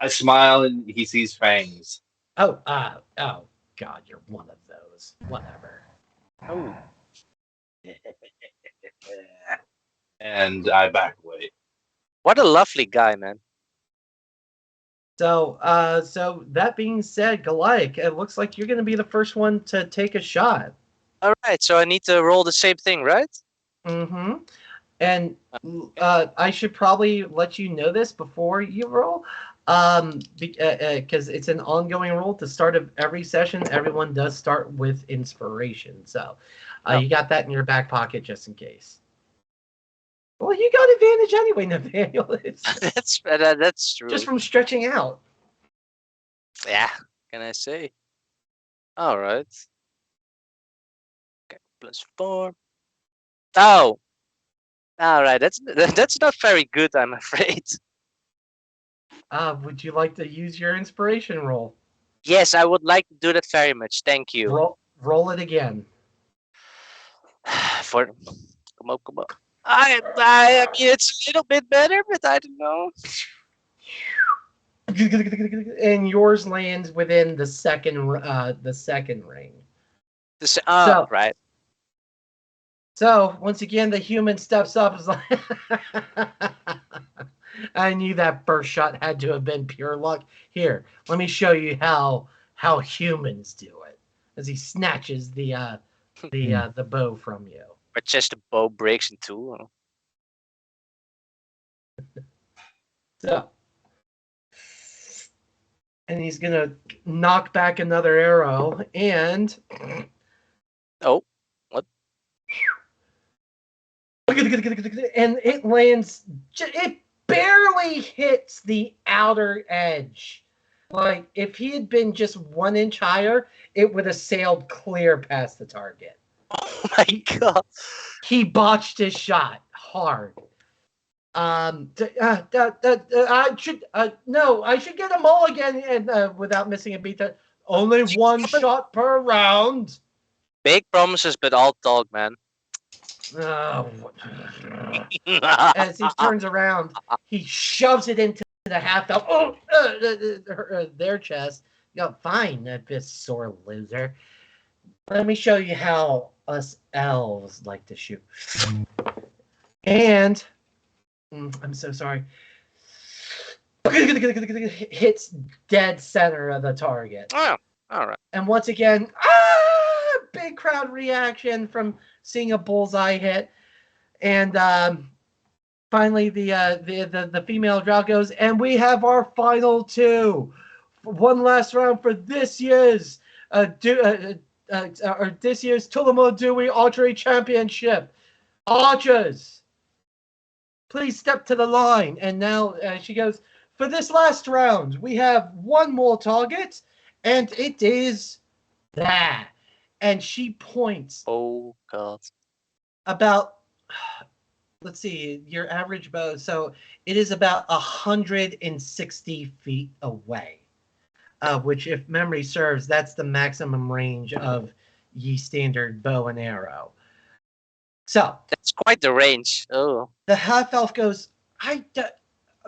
I smile and he sees fangs. Oh, God, you're one of those. Whatever. Oh. And I back away. What a lovely guy, man. So that being said, Goliath, it looks like you're going to be the first one to take a shot. All right, so I need to roll the same thing, right? Mm-hmm. And I should probably let you know this before you roll, because it's an ongoing rule. At the start of every session, everyone does start with inspiration. So you got that in your back pocket just in case. Well, you got advantage anyway, Nathaniel. That's true. Just from stretching out. Yeah, can I say? All right. Okay, +4. Oh. All right, that's not very good, I'm afraid. Would you like to use your inspiration roll? Yes, I would like to do that very much. Thank you. Roll it again. Come on. I mean, it's a little bit better, but I don't know. And yours lands within the second ring. Right. So once again, the human steps up. Is like, I knew that first shot had to have been pure luck. Here, let me show you how humans do it. As he snatches the bow from you. But just the bow breaks in two. So, and he's gonna knock back another arrow, and oh, what? And it lands. It barely hits the outer edge. Like if he had been just 1 inch higher, it would have sailed clear past the target. my god. He botched his shot hard. I should get a mulligan and without missing a beat. Only one shot per round. Big promises, but all talk, man. Oh. As he turns around, he shoves it into the half elf. Their chest. Fine, this sore loser. Let me show you how us elves like to shoot. And I'm so sorry. Hits dead center of the target. Oh, all right. And once again, big crowd reaction from seeing a bullseye hit. And finally, the female drow goes, and we have our final two. One last round for this year's this year's Tulamo Dewey Archery Championship. Archers, please step to the line. And now she goes, for this last round, we have one more target, and it is that. And she points. Oh god. About, let's see, your average bow. So it is about 160 feet away. Which, if memory serves, that's the maximum range of ye standard bow and arrow. So that's quite the range. Oh, the half elf goes,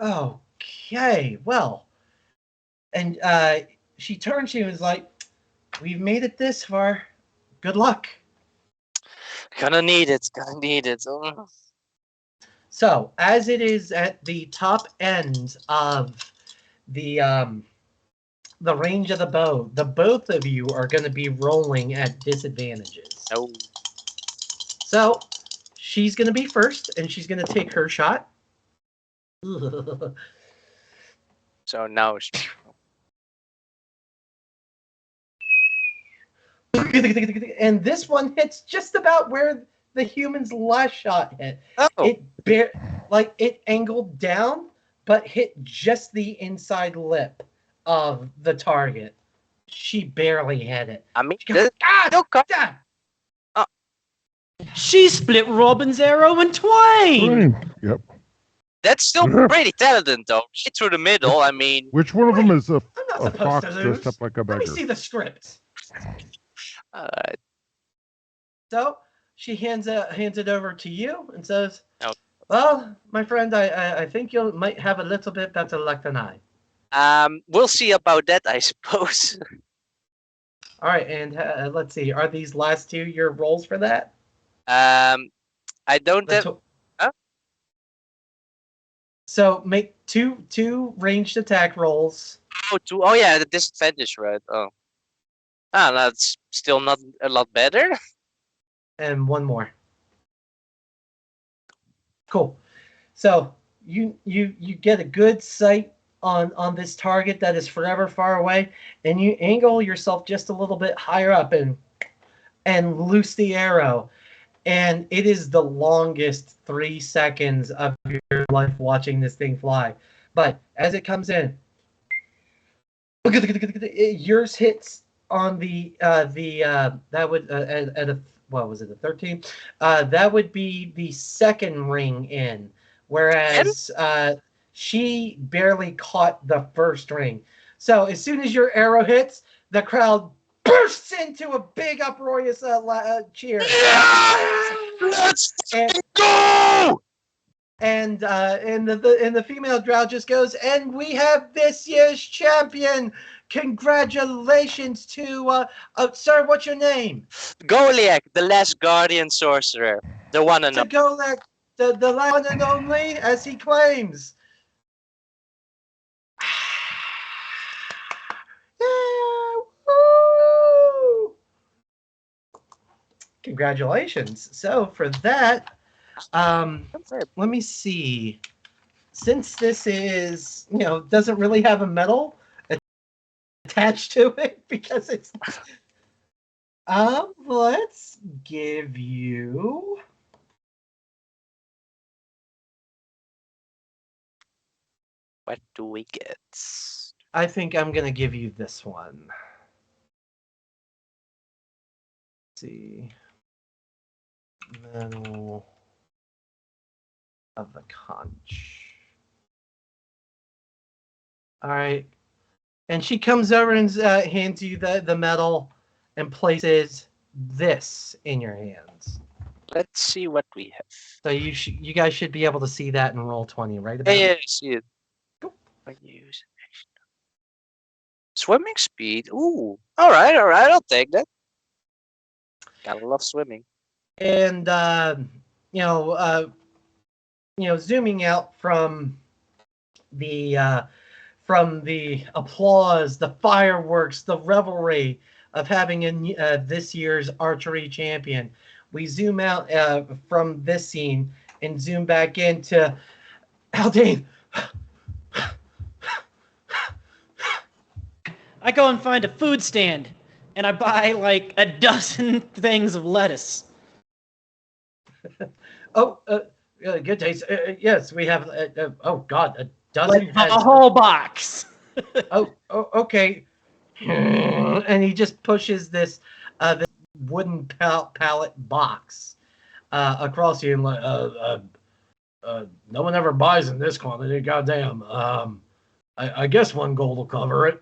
okay, well, and she turns to you and is like, we've made it this far. Good luck. Gonna need it. Oh. So as it is at the top end of the range of the bow, the both of you are going to be rolling at disadvantages. Oh. So she's going to be first, and she's going to take her shot. So now. And this one hits just about where the human's last shot hit. Oh. It angled down, but hit just the inside lip of the target. She barely hit it. I mean, She split Robin's arrow in twain. Yep. That's still pretty talented, though. Hit through the middle. I mean, Which one of them is a I'm not fox supposed to lose. dressed up like a Let me beggar? see the script. So she hands it over to you and says, "Oh. Well, my friend, I think you might have a little bit better luck than I." We'll see about that, I suppose. All right, and let's see. Are these last two your rolls for that? I don't have. Huh? So make two ranged attack rolls. Oh yeah, the disadvantage, right? Oh, that's still not a lot better. And one more. Cool. So you get a good sight on this target that is forever far away, and you angle yourself just a little bit higher up and loose the arrow. And it is the longest 3 seconds of your life watching this thing fly. But as it comes in, yours hits on the that would at a, what was it, a 13? That would be the second ring in, whereas she barely caught the first ring. So as soon as your arrow hits, the crowd bursts into a big uproarious cheer. Let's go! And the female drow just goes, and we have this year's champion. Congratulations to sir, what's your name? Goliath, the last guardian sorcerer, the one and To only. Goliath, the one and only, as he claims. Congratulations. So for that, let me see. Since this is, doesn't really have a medal attached to it because it's let's give you What do we get? I think I'm gonna give you this one. Let's see. Medal of the Conch. All right. And she comes over and hands you the medal and places this in your hands. Let's see what we have. So you guys should be able to see that in Roll20, right? Yeah, I see it. I use swimming speed. Ooh, all right, I'll take that. Gotta love swimming. And zooming out from the applause, the fireworks, the revelry of having this year's archery champion, we zoom out from this scene and zoom back into Haldane. I go and find a food stand, and I buy like a dozen things of lettuce. Good taste. Yes, we have. Oh God, a dozen Like heads. a whole box. Okay. And he just pushes this wooden pallet box across you and like, no one ever buys in this quantity. Goddamn. I guess 1 gold will cover it.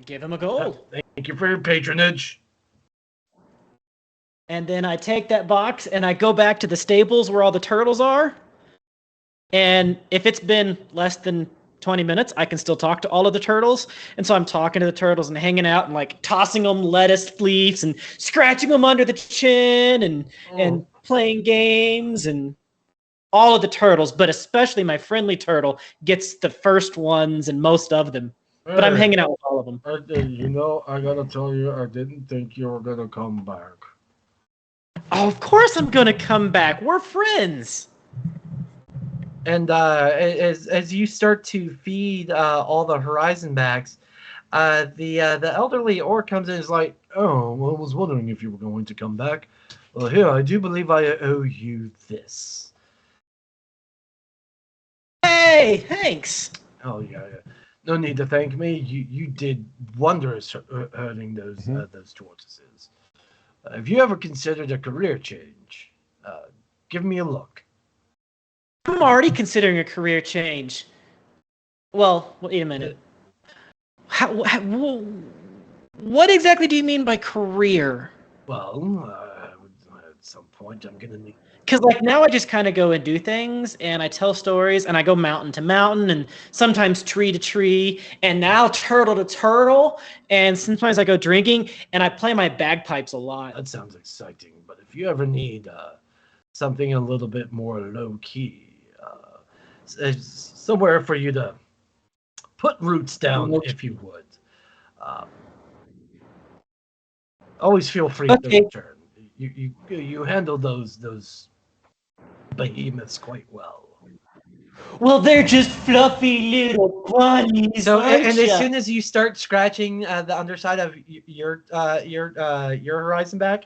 Give him a gold. Thank you for your patronage. And then I take that box and I go back to the stables where all the turtles are. And if it's been less than 20 minutes, I can still talk to all of the turtles. And so I'm talking to the turtles and hanging out and like tossing them lettuce leaves and scratching them under the chin and playing games, and all of the turtles, but especially my friendly turtle gets the first ones and most of them. But I'm hanging out with all of them. I gotta tell you, I didn't think you were gonna come back. Oh, of course I'm gonna come back. We're friends. And as you start to feed all the horizon backs, the elderly orc comes in and is like, Oh, well, I was wondering if you were going to come back. Well, here, I do believe I owe you this. Hey, thanks. Oh, yeah. No need to thank me. You did wondrous hurting those tortoises. Have you ever considered a career change? Give me a look. I'm already considering a career change. Well, wait a minute. What exactly do you mean by career? Well, at some point I'm gonna need. Because like now I just kind of go and do things, and I tell stories, and I go mountain to mountain, and sometimes tree to tree, and now turtle to turtle, and sometimes I go drinking, and I play my bagpipes a lot. That sounds exciting, but if you ever need something a little bit more low key, somewhere for you to put roots down, if you would, always feel free to return. You handle those behemoths quite well. Well, they're just fluffy little bunnies. So, and as soon as you start scratching the underside of your horizon back,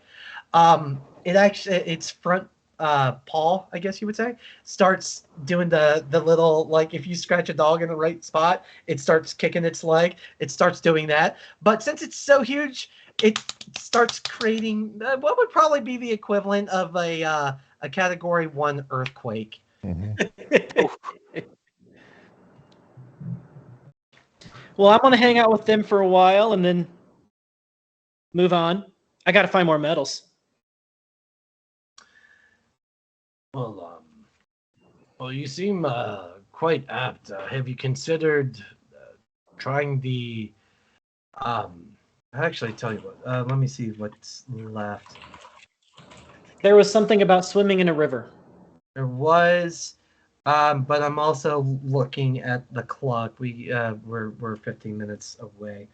its front paw, I guess you would say, starts doing the little, like if you scratch a dog in the right spot, it starts kicking its leg. It starts doing that. But since it's so huge, it starts creating what would probably be the equivalent of a Category 1 earthquake. Well, I'm gonna hang out with them for a while and then move on. I gotta find more medals. Well, you seem quite apt. Have you considered trying the? Actually, tell you what. Let me see what's left. There was something about swimming in a river. There was, but I'm also looking at the clock. We're 15 minutes away.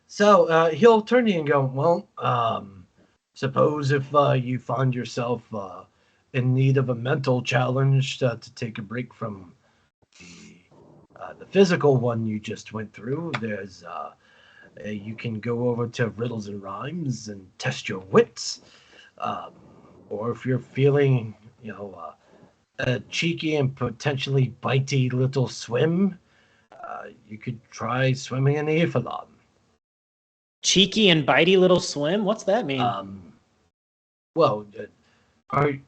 So he'll turn to you and go, well, suppose if you find yourself in need of a mental challenge to take a break from the physical one you just went through, there's you can go over to Riddles and Rhymes and test your wits. Or if you're feeling, a cheeky and potentially bitey little swim, you could try swimming in the Ephalon. Cheeky and bitey little swim? What's that mean? Well, I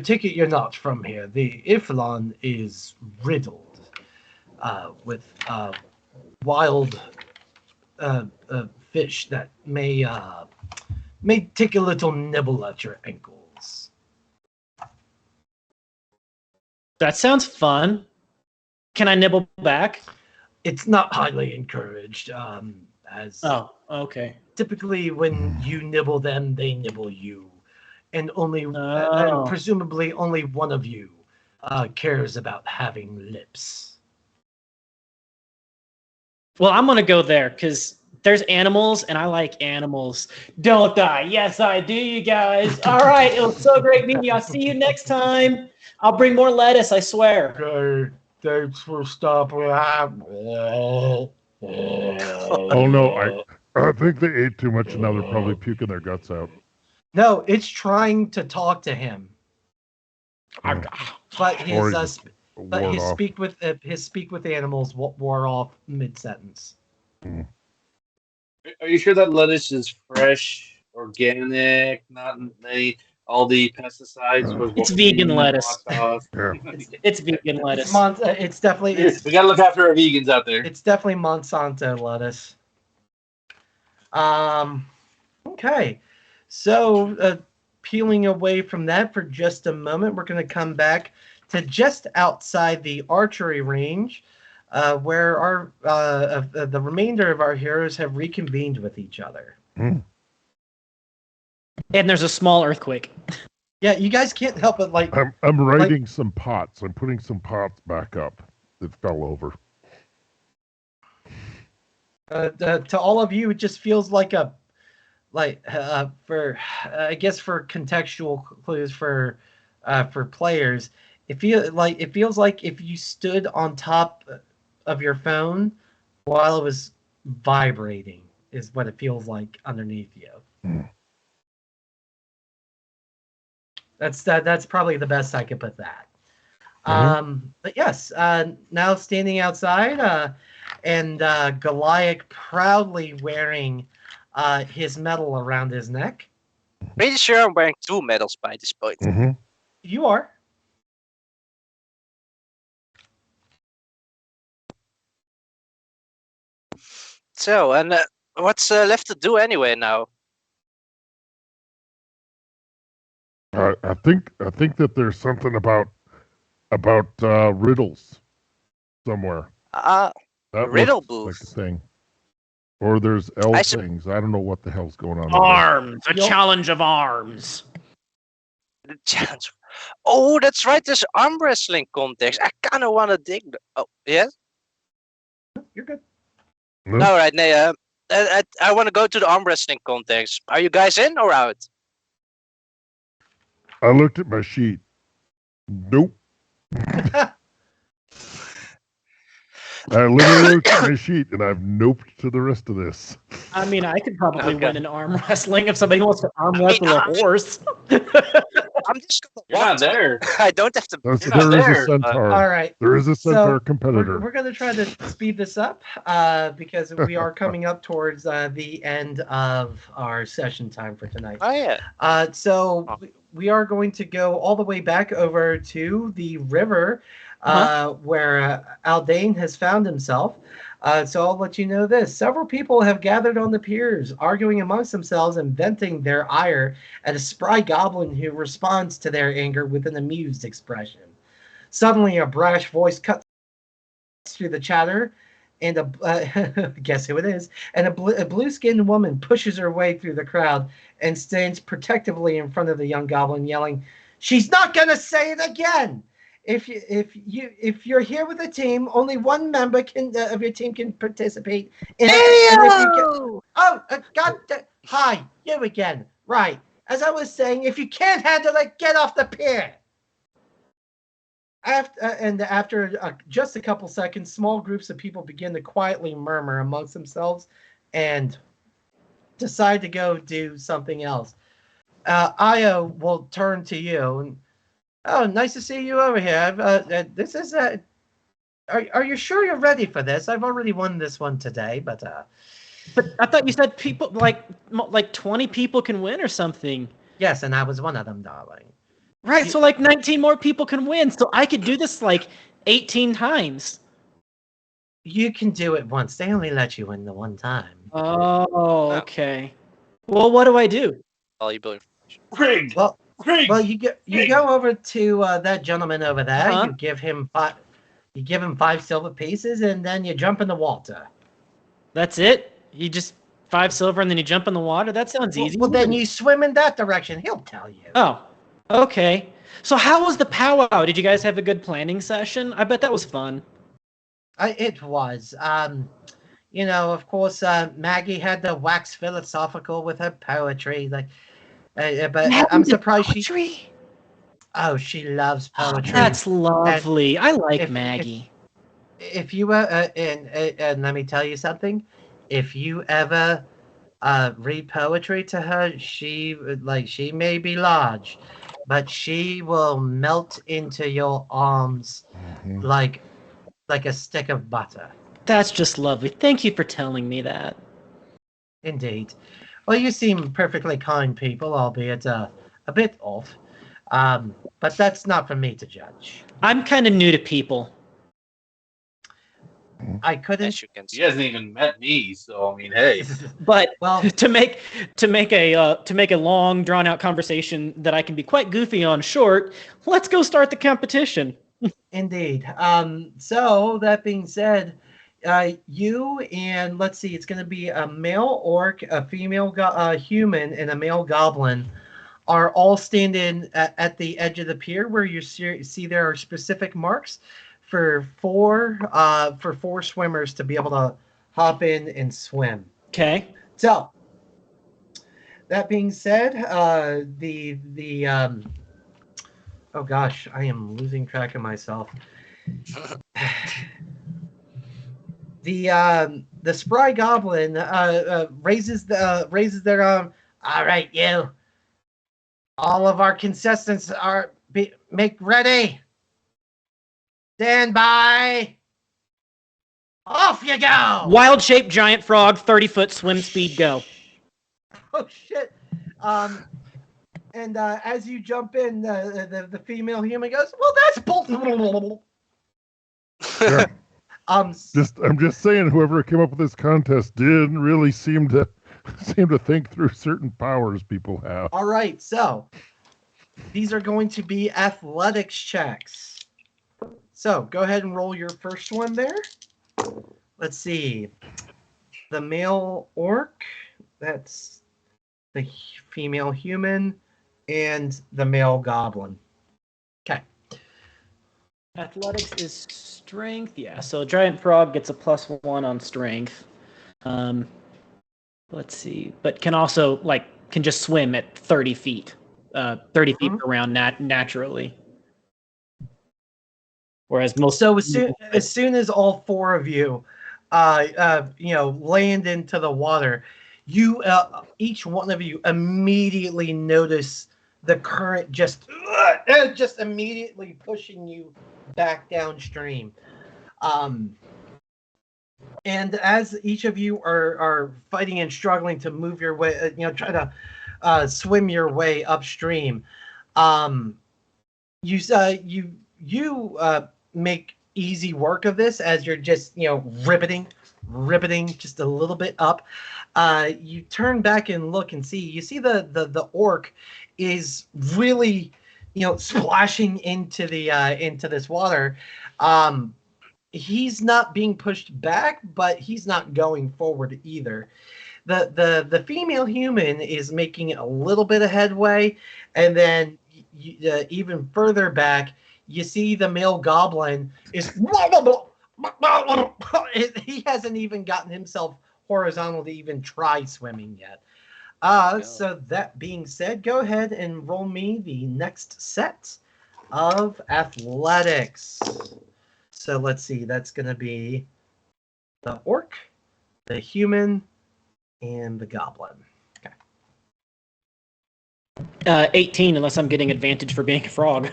take it you're not from here. The Iflon is riddled with wild fish that may take a little nibble at your ankles. That sounds fun. Can I nibble back? It's not highly encouraged. As Oh, okay. typically when you nibble them, they nibble you, and Oh. presumably only one of you cares about having lips. Well, I'm gonna go there because there's animals, and I like animals. Don't I? Yes, I do, you guys. All right, it was so great meeting you. I'll see you next time. I'll bring more lettuce, I swear. Okay, thanks for stopping. Oh no, I think they ate too much and now they're probably puking their guts out. No, it's trying to talk to him, but Or his ward off. speak with animals wore off mid sentence. Are you sure that lettuce is fresh, organic, not any all the pesticides? Was It's vegan lettuce. Yeah. It's vegan lettuce. It's definitely We gotta look after our vegans out there. It's definitely Monsanto lettuce. Okay. So, peeling away from that for just a moment, we're going to come back to just outside the archery range, where our the remainder of our heroes have reconvened with each other. And there's a small earthquake. Yeah, you guys can't help it. Like I'm righting some pots. I'm putting some pots back up that fell over. To all of you, it just feels like for I guess for contextual clues for players, it feels like if you stood on top of your phone while it was vibrating is what it feels like underneath you. That's probably the best I could put that. But yes, now standing outside, and Goliath proudly wearing his medal around his neck. Pretty sure I'm wearing 2 medals by this point. You are. So, and what's left to do anyway now? I think that there's something about riddles somewhere. That riddle looks booth. like a thing. Or there's L I things. I don't know what the hell's going on. Arms. A challenge of arms. The challenge. Oh, that's right. There's arm wrestling contest. I kind of want to dig. Oh, yes? You're good. No? All right, Naya. I want to go to the arm wrestling contest. Are you guys in or out? I looked at my sheet. Nope. I literally looked at my sheet and I've noped to the rest of this. I mean, I could probably win an arm wrestling if somebody wants to arm wrestle a horse. I'm just gonna You're not there. I don't have to. There is there. a centaur. All right. There is a centaur So competitor. we're going to try to speed this up because we are coming up towards the end of our session time for tonight. Oh yeah. We are going to go all the way back over to the river where Aldane has found himself. So I'll let you know this. Several people have gathered on the piers, arguing amongst themselves and venting their ire at a spry goblin who responds to their anger with an amused expression. Suddenly, a brash voice cuts through the chatter, and guess who it is? And a blue-skinned woman pushes her way through the crowd and stands protectively in front of the young goblin, yelling, "She's not gonna say it again! If you're here with a team, only one member of your team can participate. Hi, you again. Right. As I was saying, if you can't handle it, get off the pier." After just a couple seconds, small groups of people begin to quietly murmur amongst themselves and decide to go do something else. Io will turn to you and, "Oh, nice to see you over here. This is are you sure you're ready for this? I've already won this one today, but But I thought you said people like 20 people can win or something. Yes, and I was one of them, darling. Right, so like 19 more people can win. So I could do this like 18 times. You can do it once. They only let you in the one time. Oh, okay. Well, what do I do? Valuable information. Craig. Well, Craig. well, you go over to that gentleman over there. Uh-huh. You give him 5 silver pieces, and then you jump in the water. That's it? You just 5 silver and then you jump in the water? That sounds easy. Well, then you swim in that direction. He'll tell you. Oh, okay. So how was the powwow? Did you guys have a good planning session? I bet that was fun. It was. Of course, Maggie had to wax philosophical with her poetry. But I'm surprised poetry? Oh, she loves poetry. That's lovely. I like if- Maggie. If you and let me tell you something, if you ever read poetry to her, she may be large, but she will melt into your arms like a stick of butter. That's just lovely. Thank you for telling me that. Indeed. Well, you seem perfectly kind people, albeit a bit off. But that's not for me to judge. I'm kind of new to people. I couldn't. As you can He see. hasn't even met me, so I mean, hey. But Well, to make a long drawn out conversation that I can be quite goofy on short, let's go start the competition. indeed. So that being said, you and let's see, it's going to be a male orc, a female human, and a male goblin are all standing at the edge of the pier where you see there are specific marks for four swimmers to be able to hop in and swim. Okay. So that being said, oh gosh, I am losing track of myself. The spry goblin raises their arm. All right, you. All of our contestants make ready. Stand by. Off you go. Wild shaped giant frog, 30-foot swim speed, go. Oh shit. And as you jump in, the female human goes, well, that's bull. Yeah. Um, I'm just saying, whoever came up with this contest didn't really seem to think through certain powers people have. all right, so these are going to be athletics checks. So go ahead and roll your first one there. Let's see. The male orc, that's the female human, and the male goblin. Okay. Athletics is strength. Yeah, so giant frog gets a +1 on strength. Let's see, but can also can just swim at 30 feet. 30 feet per round naturally. Whereas most So as soon as all four of you, land into the water, you each one of you immediately notice the current just immediately pushing you back downstream. And as each of you are fighting and struggling to move your way, try to swim your way upstream, you make easy work of this as you're just riveting just a little bit up. You turn back and look and you see the orc is really splashing into this water. He's not being pushed back, but he's not going forward either. The female human is making a little bit of headway, and then even further back, you see the male goblin is he hasn't even gotten himself horizontal to even try swimming yet. So that being said, go ahead and roll me the next set of athletics. So let's see, that's going to be the orc, the human, and the goblin. Okay. 18, unless I'm getting advantage for being a frog.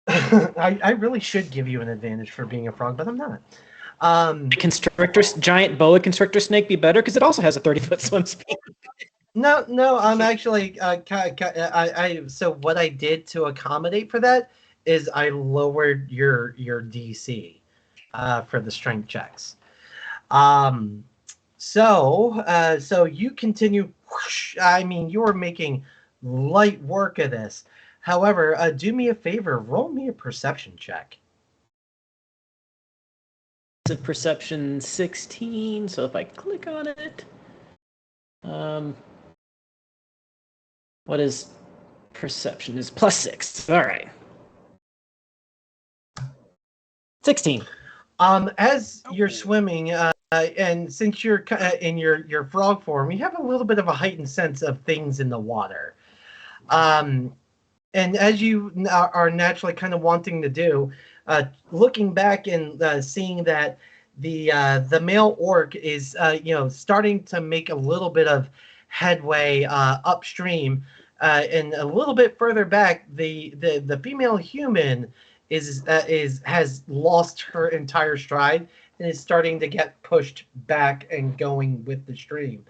I really should give you an advantage for being a frog, but I'm not. Giant boa constrictor snake be better because it also has a 30-foot swim speed. No, I'm actually. So what I did to accommodate for that is I lowered your DC for the strength checks. So you continue. Whoosh, I mean, you are making light work of this. However, do me a favor. Roll me a perception check. It's a perception 16. So if I click on it, what is perception? Is +6. All right. 16. As you're swimming, and since you're in your frog form, you have a little bit of a heightened sense of things in the water. And as you are naturally kind of wanting to do, looking back and seeing that the male orc is starting to make a little bit of headway upstream, and a little bit further back, the female human has lost her entire stride and is starting to get pushed back and going with the stream.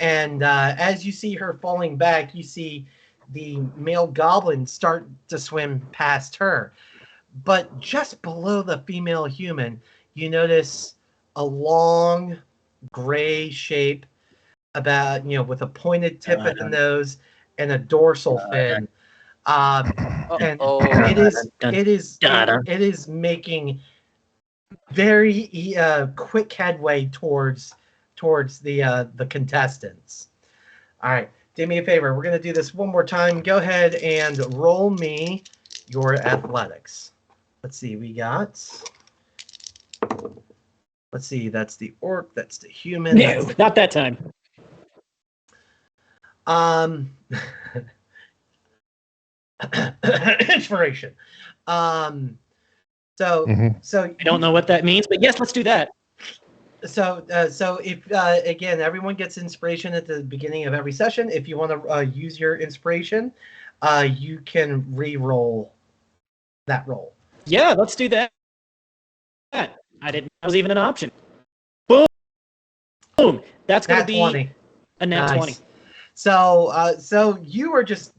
And as you see her falling back, you see the male goblin start to swim past her. But just below the female human, you notice a long gray shape with a pointed tip at the nose and a dorsal fin. And it is making very quick headway towards the contestants. All right, do me a favor. We're gonna do this one more time. Go ahead and roll me your athletics. Let's see. Let's see. That's the orc. That's the human. No, not that time. Inspiration. So I don't know what that means, but yes, let's do that. So if again, everyone gets inspiration at the beginning of every session. If you want to use your inspiration, you can re-roll that roll. Yeah, let's do that. I didn't know that was even an option. Boom. That's going to be 20. A nat 20. So you are just,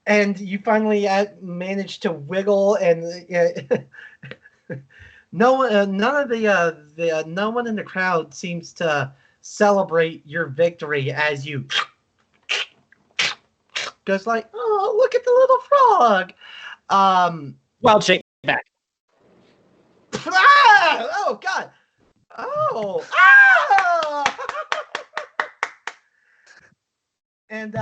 and you finally managed to wiggle, and no one in the crowd seems to celebrate your victory as you goes like, oh, look at the little frog. Wild shape back. Oh God. Oh. Ah! And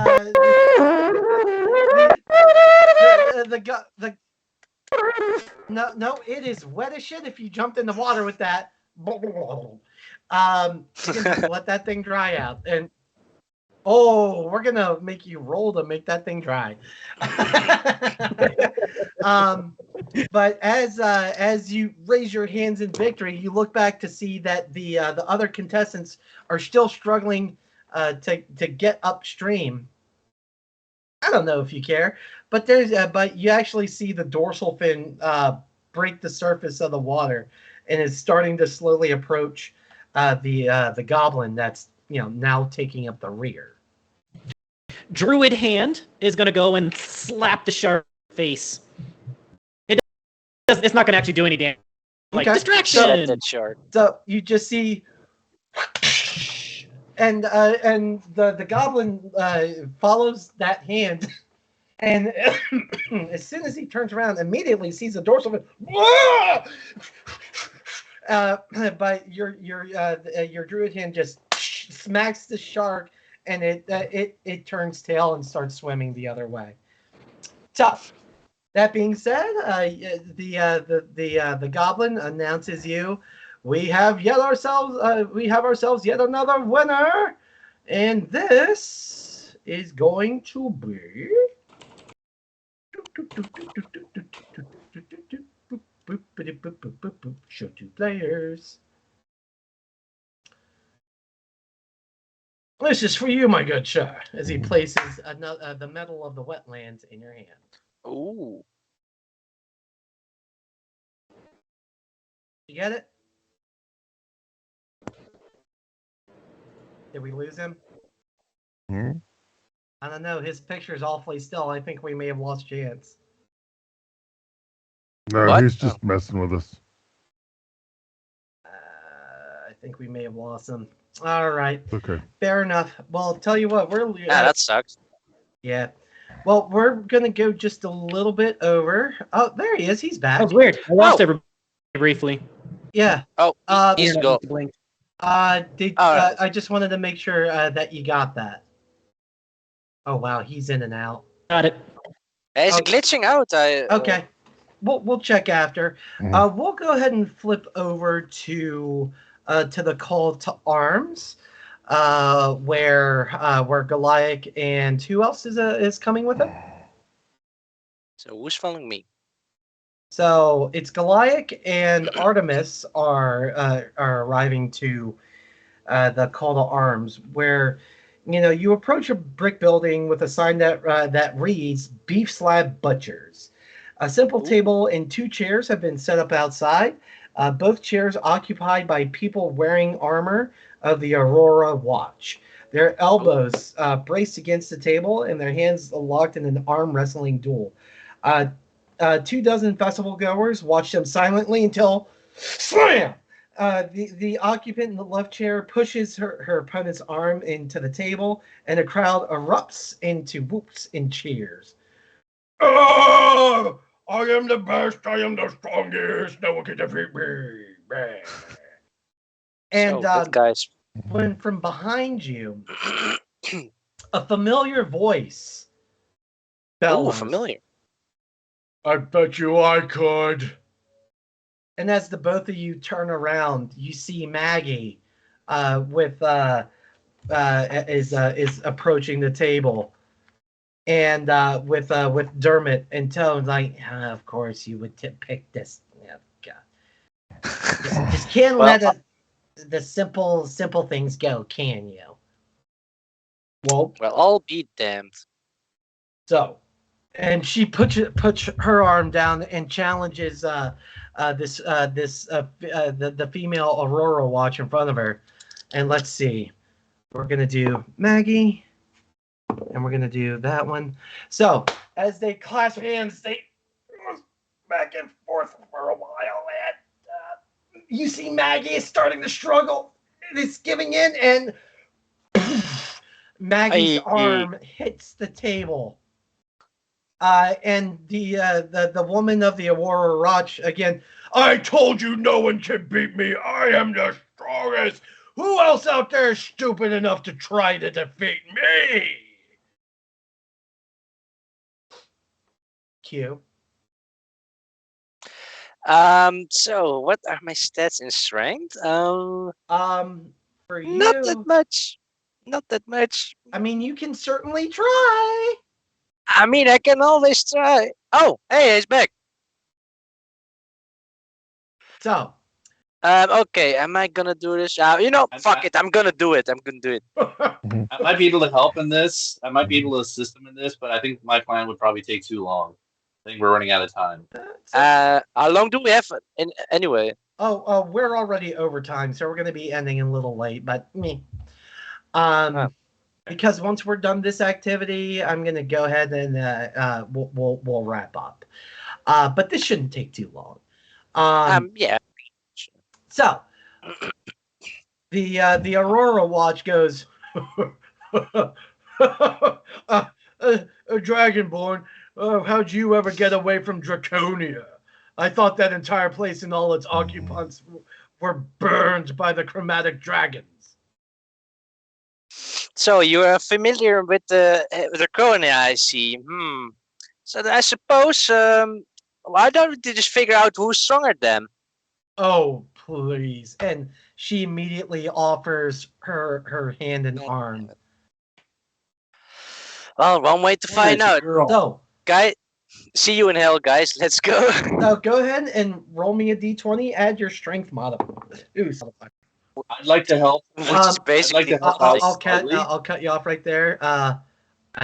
no, it is wet as shit if you jumped in the water with that. You can let that thing dry out. And we're gonna make you roll to make that thing dry. But as you raise your hands in victory, you look back to see that the other contestants are still struggling to get upstream. I don't know if you care, but but you actually see the dorsal fin break the surface of the water and is starting to slowly approach the goblin that's now taking up the rear. Druid hand is going to go and slap the shark face. It's not going to actually do any damage. Like, okay. Distraction! That shark. So you just see, and the goblin follows that hand, and as soon as he turns around, immediately sees the dorsal fin. But your druid hand just smacks the shark, and it turns tail and starts swimming the other way. Tough. That being said, the goblin announces you. We have ourselves yet another winner, and this is going to be show 2 players. This is for you, my good sir, as he places the Medal of the Wetlands in your hand. Ooh. You get it? Did we lose him? Hmm? I don't know. His picture's awfully still. I think we may have lost Chance. No, What? he's just messing with us. I think we may have lost him. All right. Okay. Fair enough. Well, tell you what, we're That sucks. yeah. Well, we're gonna go just a little bit over. Oh, there he is. He's back. That was weird. I lost everybody briefly. Yeah. Oh, he's Internet go. must have blinked. I just wanted to make sure that you got that. Oh wow, he's in and out. Got it. He's Oh. glitching out. Okay. We'll check after. Mhm. We'll go ahead and flip over to the call to arms, where Goliath and who else is coming with him? So who's following me? So it's Goliath and Artemis are arriving to the call to arms, where you approach a brick building with a sign that reads "Beef Slab Butchers." A simple table and 2 chairs have been set up outside. Both chairs occupied by people wearing armor of the Aurora Watch. Their elbows braced against the table and their hands locked in an arm wrestling duel. 2 dozen festival goers watch them silently until slam! The occupant in the left chair pushes her opponent's arm into the table, and the crowd erupts into whoops and cheers. Oh, I am the best. I am the strongest. No one can defeat me. And that guy's. when from behind you, a familiar voice bellows. Familiar. I bet you I could. And as the both of you turn around, you see Maggie is approaching the table, and with Dermot and Tone, like, of course you would pick this. Oh, God. Just can't let the simple things go, can you? Well, I'll be damned. So, and she puts her arm down and challenges the female Aurora Watch in front of her. And let's see, we're gonna do Maggie, and we're gonna do that one. So as they clasp hands, they go back and forth for a while, and you see Maggie is starting to struggle. It's giving in, and Maggie's arm hits the table. And the woman of the Aurora Watch again. I told you no one can beat me. I am the strongest. Who else out there is stupid enough to try to defeat me? Q. So what are my stats in strength? For you, not that much. Not that much. I mean, you can certainly try. I mean, I can always try. Oh, hey, he's back. So. Okay, am I gonna do this? Fuck it. I'm gonna do it. I might be able to help in this. I might be able to assist him in this, but I think my plan would probably take too long. I think we're running out of time. How long do we have anyway? Oh, we're already over time, so we're going to be ending a little late. But me, because once we're done this activity, I'm going to go ahead and we'll wrap up. But this shouldn't take too long. Yeah. So the Aurora Watch goes, Dragonborn. How'd you ever get away from Draconia? I thought that entire place and all its occupants were burned by the chromatic dragons. So you are familiar with the Draconia, I see. So I suppose, why don't you just figure out who's stronger then? Oh, please. And she immediately offers her hand and arm. Well, one way to find out. So, guys, see you in hell, guys. Let's go. Now go ahead and roll me a d20. Add your strength modifier. I'd like to help. Basically, I'll cut you off right there. I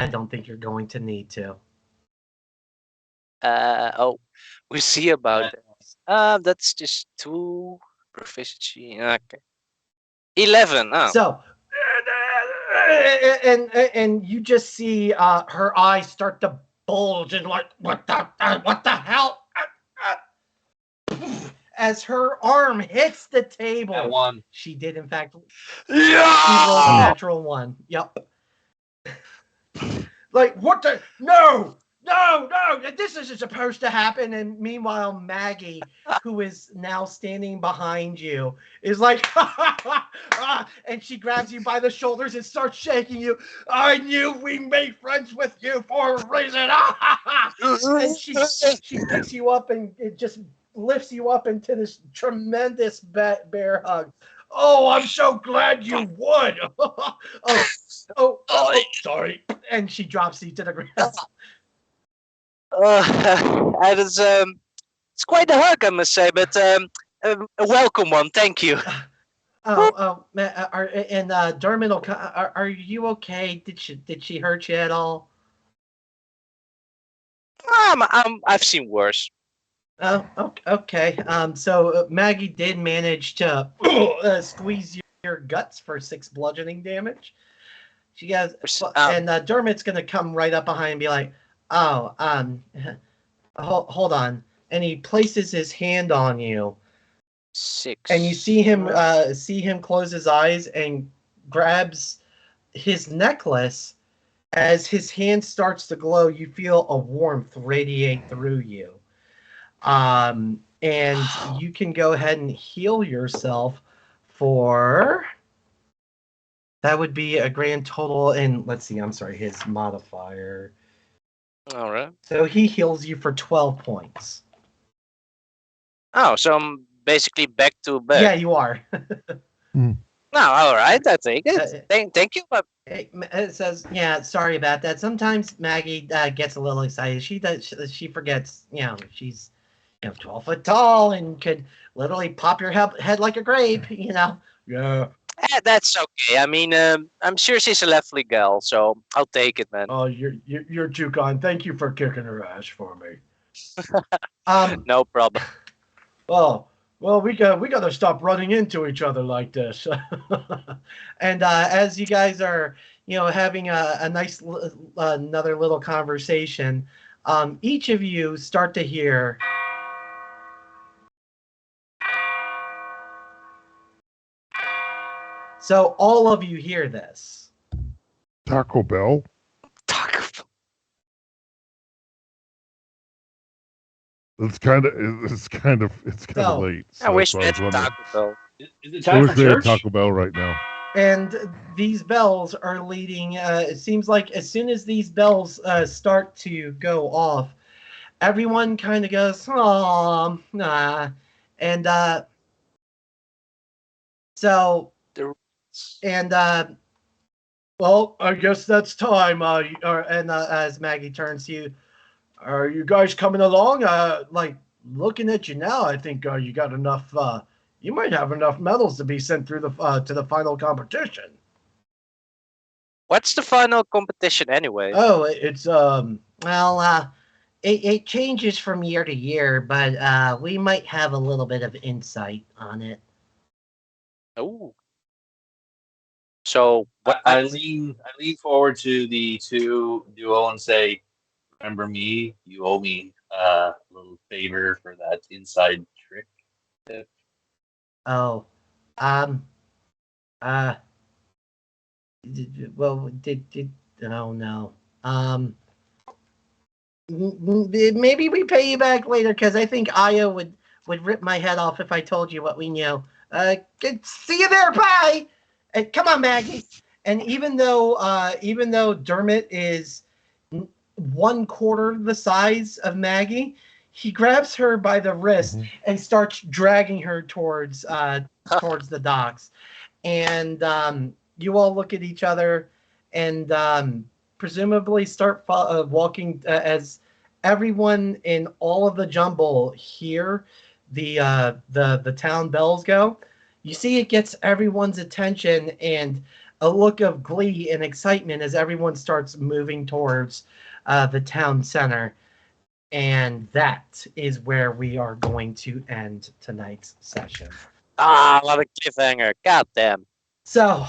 don't think you're going to need to. We'll see about that. That's just 2 proficiency. Okay. 11. Oh. So, and you just see her eyes start to bulge and like, what the hell? As her arm hits the table. That one. She did, in fact. Yeah! She rolled a natural 1. Yep. Like, what the? No! This isn't supposed to happen. And meanwhile, Maggie, who is now standing behind you, is like, and she grabs you by the shoulders and starts shaking you. I knew we made friends with you for a reason. And she picks you up and it just lifts you up into this tremendous bear hug. Oh, I'm so glad you would. Sorry. And she drops you to the ground. And it's quite a hug, I must say, but a welcome one. Thank you. Dermot, are you okay? Did she hurt you at all? I've seen worse. Oh, okay. So Maggie did manage to squeeze your guts for 6 bludgeoning damage. She has, and Dermot's gonna come right up behind and be like, "Oh, hold on," and he places his hand on you. 6. And you see him close his eyes and grabs his necklace. As his hand starts to glow, you feel a warmth radiate through you. And you can go ahead and heal yourself for... That would be a grand total in, let's see, I'm sorry, his modifier. All right. So he heals you for 12 points. Oh, so I'm basically back to back. Yeah, you are. No, all right, I take it. Thank you. It says, yeah, sorry about that. Sometimes Maggie gets a little excited. She forgets, she's 12 foot tall and could literally pop your head like a grape, Yeah. That's okay. I mean, I'm sure she's a lovely girl, so I'll take it, man. Oh, you're too kind. Thank you for kicking her ass for me. No problem. Well, we got to stop running into each other like this. And as you guys are, having a nice another little conversation, each of you start to hear. So all of you hear this. Taco Bell. It's kind of late. I wish we had Taco Bell. Is it time for church? Taco Bell right now. And these bells are leading. It seems like as soon as these bells start to go off, everyone kind of goes, "Oh, nah," and well, I guess that's time. As Maggie turns to you, are you guys coming along? Like looking at you now, I think you got enough. You might have enough medals to be sent through to the final competition. What's the final competition anyway? Oh, it's it changes from year to year, but we might have a little bit of insight on it. Oh. So I lean forward to the two duo and say, "Remember me? You owe me a little favor for that inside trick." Oh, well, oh no. Maybe we pay you back later because I think Aya would rip my head off if I told you what we knew. See you there, bye. Come on, Maggie. And even though Dermot is 1/4 the size of Maggie, he grabs her by the wrist and starts dragging her towards the docks. And you all look at each other and presumably start walking as everyone in all of the Jumble hear the town bells go. You see it gets everyone's attention and a look of glee and excitement as everyone starts moving towards the town center. And that is where we are going to end tonight's session. Ah, what a cliffhanger. God damn. So,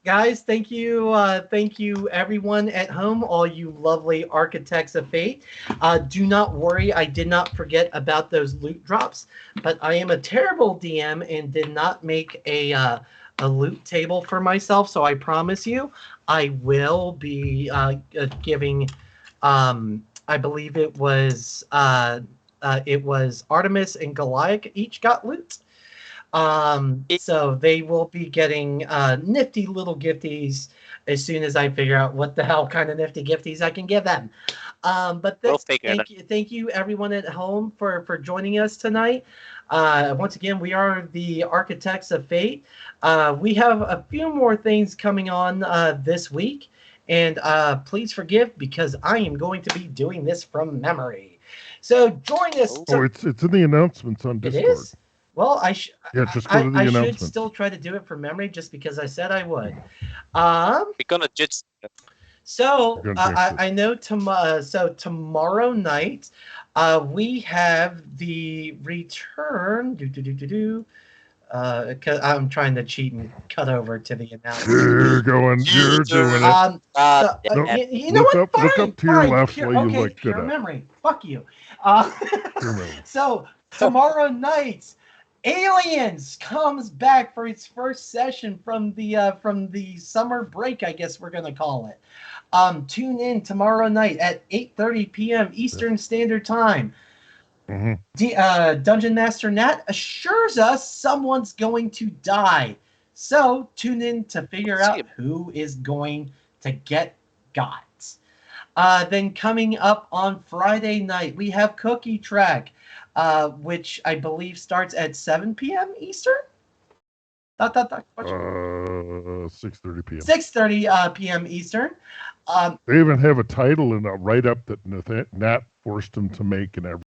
guys, thank you everyone at home, all you lovely architects of fate. Do not worry, I did not forget about those loot drops, but I am a terrible DM and did not make a loot table for myself, so I promise you I will be giving I believe it was Artemis and Goliath each got loot. So they will be getting nifty little gifties as soon as I figure out what the hell kind of nifty gifties I can give them. But We'll figure it out. thank you everyone at home for joining us tonight. Once again, we are the Architects of Fate. We have a few more things coming on this week, and please forgive because I am going to be doing this from memory. So join us. Oh, it's in the announcements on Discord. It is? Well, just go to the I announcements. should still try to do it from memory just because I said I would. We're gonna judge. So You're gonna jinx it. I know tomorrow night we have the return. Cause I'm trying to cheat and cut over to the announcement. You're doing it. You know what? Look up to your left while you look pure it up. memory. Fuck you. Pure memory. So tomorrow night, Aliens comes back for its first session from the summer break, I guess we're gonna call it. Tune in tomorrow night at 8:30 p.m. Eastern Standard Time. Mm-hmm. Dungeon Master Nat assures us someone's going to die. So tune in to figure out who is going to get got. Then coming up on Friday night, we have Cookie Track, which I believe starts at 7 p.m. Eastern? 6:30 p.m. 6:30 p.m. Eastern. They even have a title and a write-up that Nat forced him to make and everything.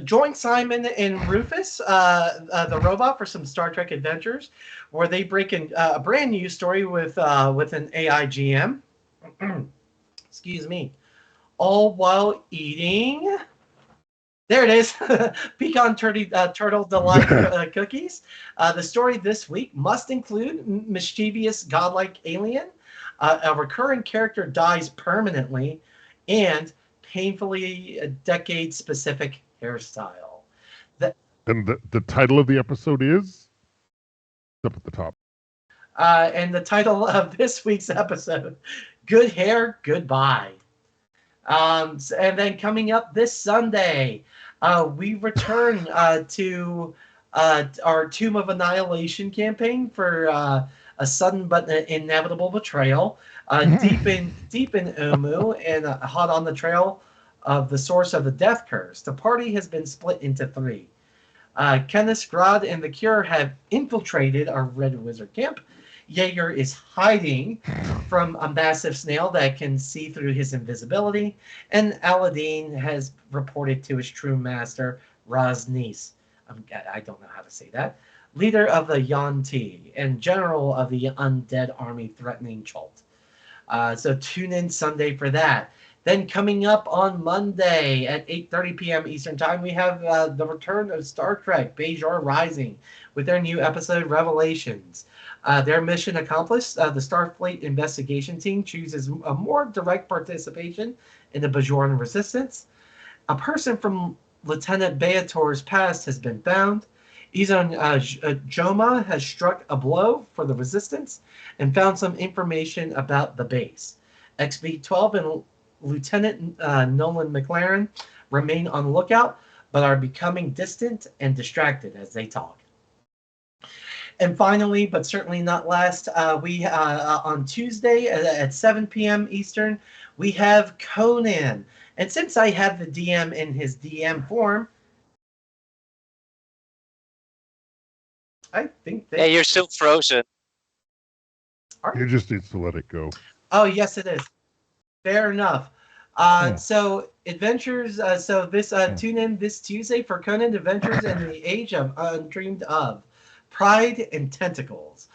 Join Simon and Rufus, the robot, for some Star Trek adventures, where they break in a brand new story with an AI GM. Excuse me. All while eating. There it is. Pecan Turtle Delight cookies. The story this week must include mischievous godlike alien, a recurring character dies permanently, and painfully decade-specific hairstyle. And the title of the episode is up at the top. And the title of this week's episode, Good Hair, Goodbye. And then coming up this Sunday, we return to our Tomb of Annihilation campaign for a sudden but inevitable betrayal. Deep in Umu and hot on the trail of the source of the death curse, the party has been split into three. Kenneth Grad and the Cure have infiltrated our Red Wizard camp. Jaeger is hiding from a massive snail that can see through his invisibility, and Aladdin has reported to his true master, Rosnice. I don't know how to say that. Leader of the Yuan-Ti and general of the undead army threatening Chult. So tune in Sunday for that. Then coming up on Monday at 8:30 p.m. Eastern Time, we have the return of Star Trek Bajor Rising with their new episode, Revelations. Their mission accomplished, the Starfleet investigation team chooses a more direct participation in the Bajoran resistance. A person from Lieutenant Beator's past has been found. Izon Joma has struck a blow for the resistance and found some information about the base. XB-12 and Lieutenant Nolan McLaren remain on the lookout, but are becoming distant and distracted as they talk. And finally, but certainly not last, we on Tuesday at 7 p.m. Eastern, we have Conan. And since I have the DM in his DM form, I think that... Yeah, you're still frozen. You just need to let it go. Oh, yes, it is. Fair enough. So adventures. So this tune in this Tuesday for Conan Adventures in the Age of Undreamed of, Pride and Tentacles.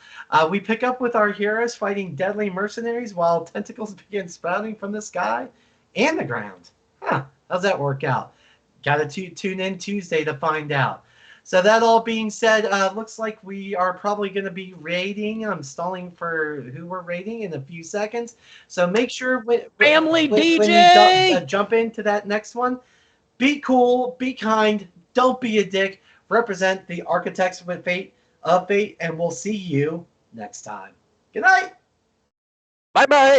We pick up with our heroes fighting deadly mercenaries while tentacles begin sprouting from the sky and the ground. Huh, how's that work out? Got to tune in Tuesday to find out. So that all being said, looks like we are probably going to be rating. I'm stalling for who we're rating in a few seconds. So make sure Family when you DJ! jump into that next one, be cool, be kind, don't be a dick. Represent the architects with fate, and we'll see you next time. Good night. Bye bye.